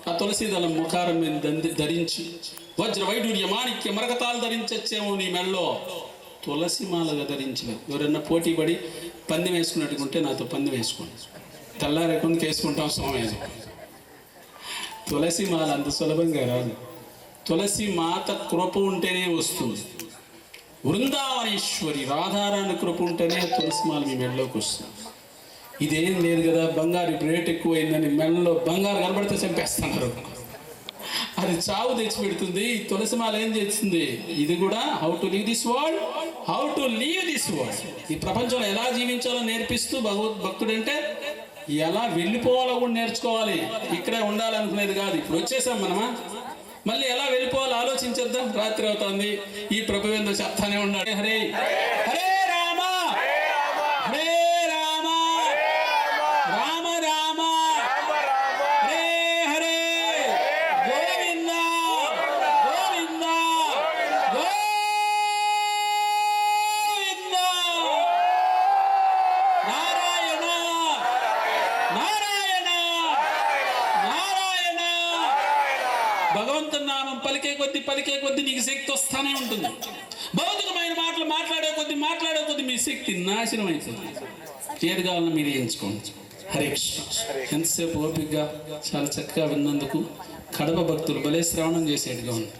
[SPEAKER 1] ఆ తులసి దళం ముఖారం మీద ధరించి, వజ్ర వైడూర్య మాణిక్య మరకతాలు ధరించచ్చేమో నీ మెళ్ళలో, తులసి మాలగా ధరించలేవు. ఎవరన్నా పోటీ పడి పందెం వేసుకున్నట్టుకుంటే నాతో పందెం వేసుకోండి, తెల్లారేకుండా వేసుకుంటాం సోమేజ. తులసి మాల అంత సులభంగా రాదు. తులసి మాత కృప ఉంటేనే వస్తుంది. వృందావనేశ్వరి రాధారాణి కృప ఉంటేనే తులసి మాల మీ మెడలోకి వస్తుంది. ఇదేం లేదు కదా, బంగారు ఇప్పుడు రేట్ ఎక్కువైందని మెడలో బంగారు కనబడితే చంపేస్తున్నారు. అది చావు తెచ్చిపెడుతుంది. ఈ తులసి మాల ఏం చేస్తుంది? ఇది కూడా how to leave this world, how to leave this world. ఈ ప్రపంచంలో ఎలా జీవించాలో నేర్పిస్తూ భక్తుడంటే ఎలా వెళ్ళిపోవాలో కూడా నేర్చుకోవాలి. ఇక్కడే ఉండాలనుకునేది కాదు. ఇప్పుడు వచ్చేసాం మనమా, మళ్ళీ ఎలా వెళ్ళిపోవాలో ఆలోచించేద్దాం. రాత్రి అవుతుంది, ఈ ప్రభువేంద్ర చెప్తానే ఉన్నాడు. హరే హరే రామ హరే రామ రామ రామ హరే హరే గోవింద గోవింద గోవింద నారాయణ నారాయణ నారాయణ. భగవంతుని నామం పలికే కొద్ది నీకు శక్తి వస్తానే ఉంటుంది. భౌతికమైన మాటలు మాట్లాడే కొద్ది మీ శక్తి నాశనం అవుతుంది. ఏది కావాలన్నా మీరు ఎంచుకోండి. హరే కృష్ణ. ఎంతసేపు ఓపికగా చాలా చక్కగా విన్నందుకు కడప భక్తులు భలే శ్రవణం చేసేట్టుగా ఉంది.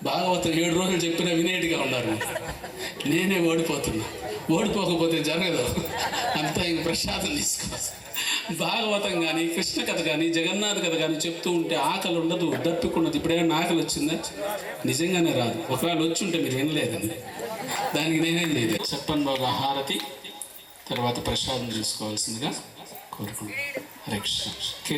[SPEAKER 1] భాగవతం 7 రోజులు చెప్పినా వినేట్టుగా ఉన్నారు. నేనే ఓడిపోతున్నా. ఓడిపోకపోతే జరగదు. అంతా ఇంక ప్రసాదం తీసుకోవచ్చు. భాగవతం కానీ, కృష్ణ కథ కానీ, జగన్నాథ కథ కానీ చెప్తూ ఉంటే ఆకలి ఉండదు, దప్పికున్నది. ఇప్పుడేమైనా ఆకలి వచ్చిందా? నిజంగానే రాదు. ఒకవేళ వచ్చి ఉంటే మీరు వినలేదండి. దానికి నేనేం లేదు. చెప్పండి బాగా హారతి తర్వాత ప్రసాదం తీసుకోవాల్సిందిగా కోరుకుంటున్నాను. హరే కృష్ణ.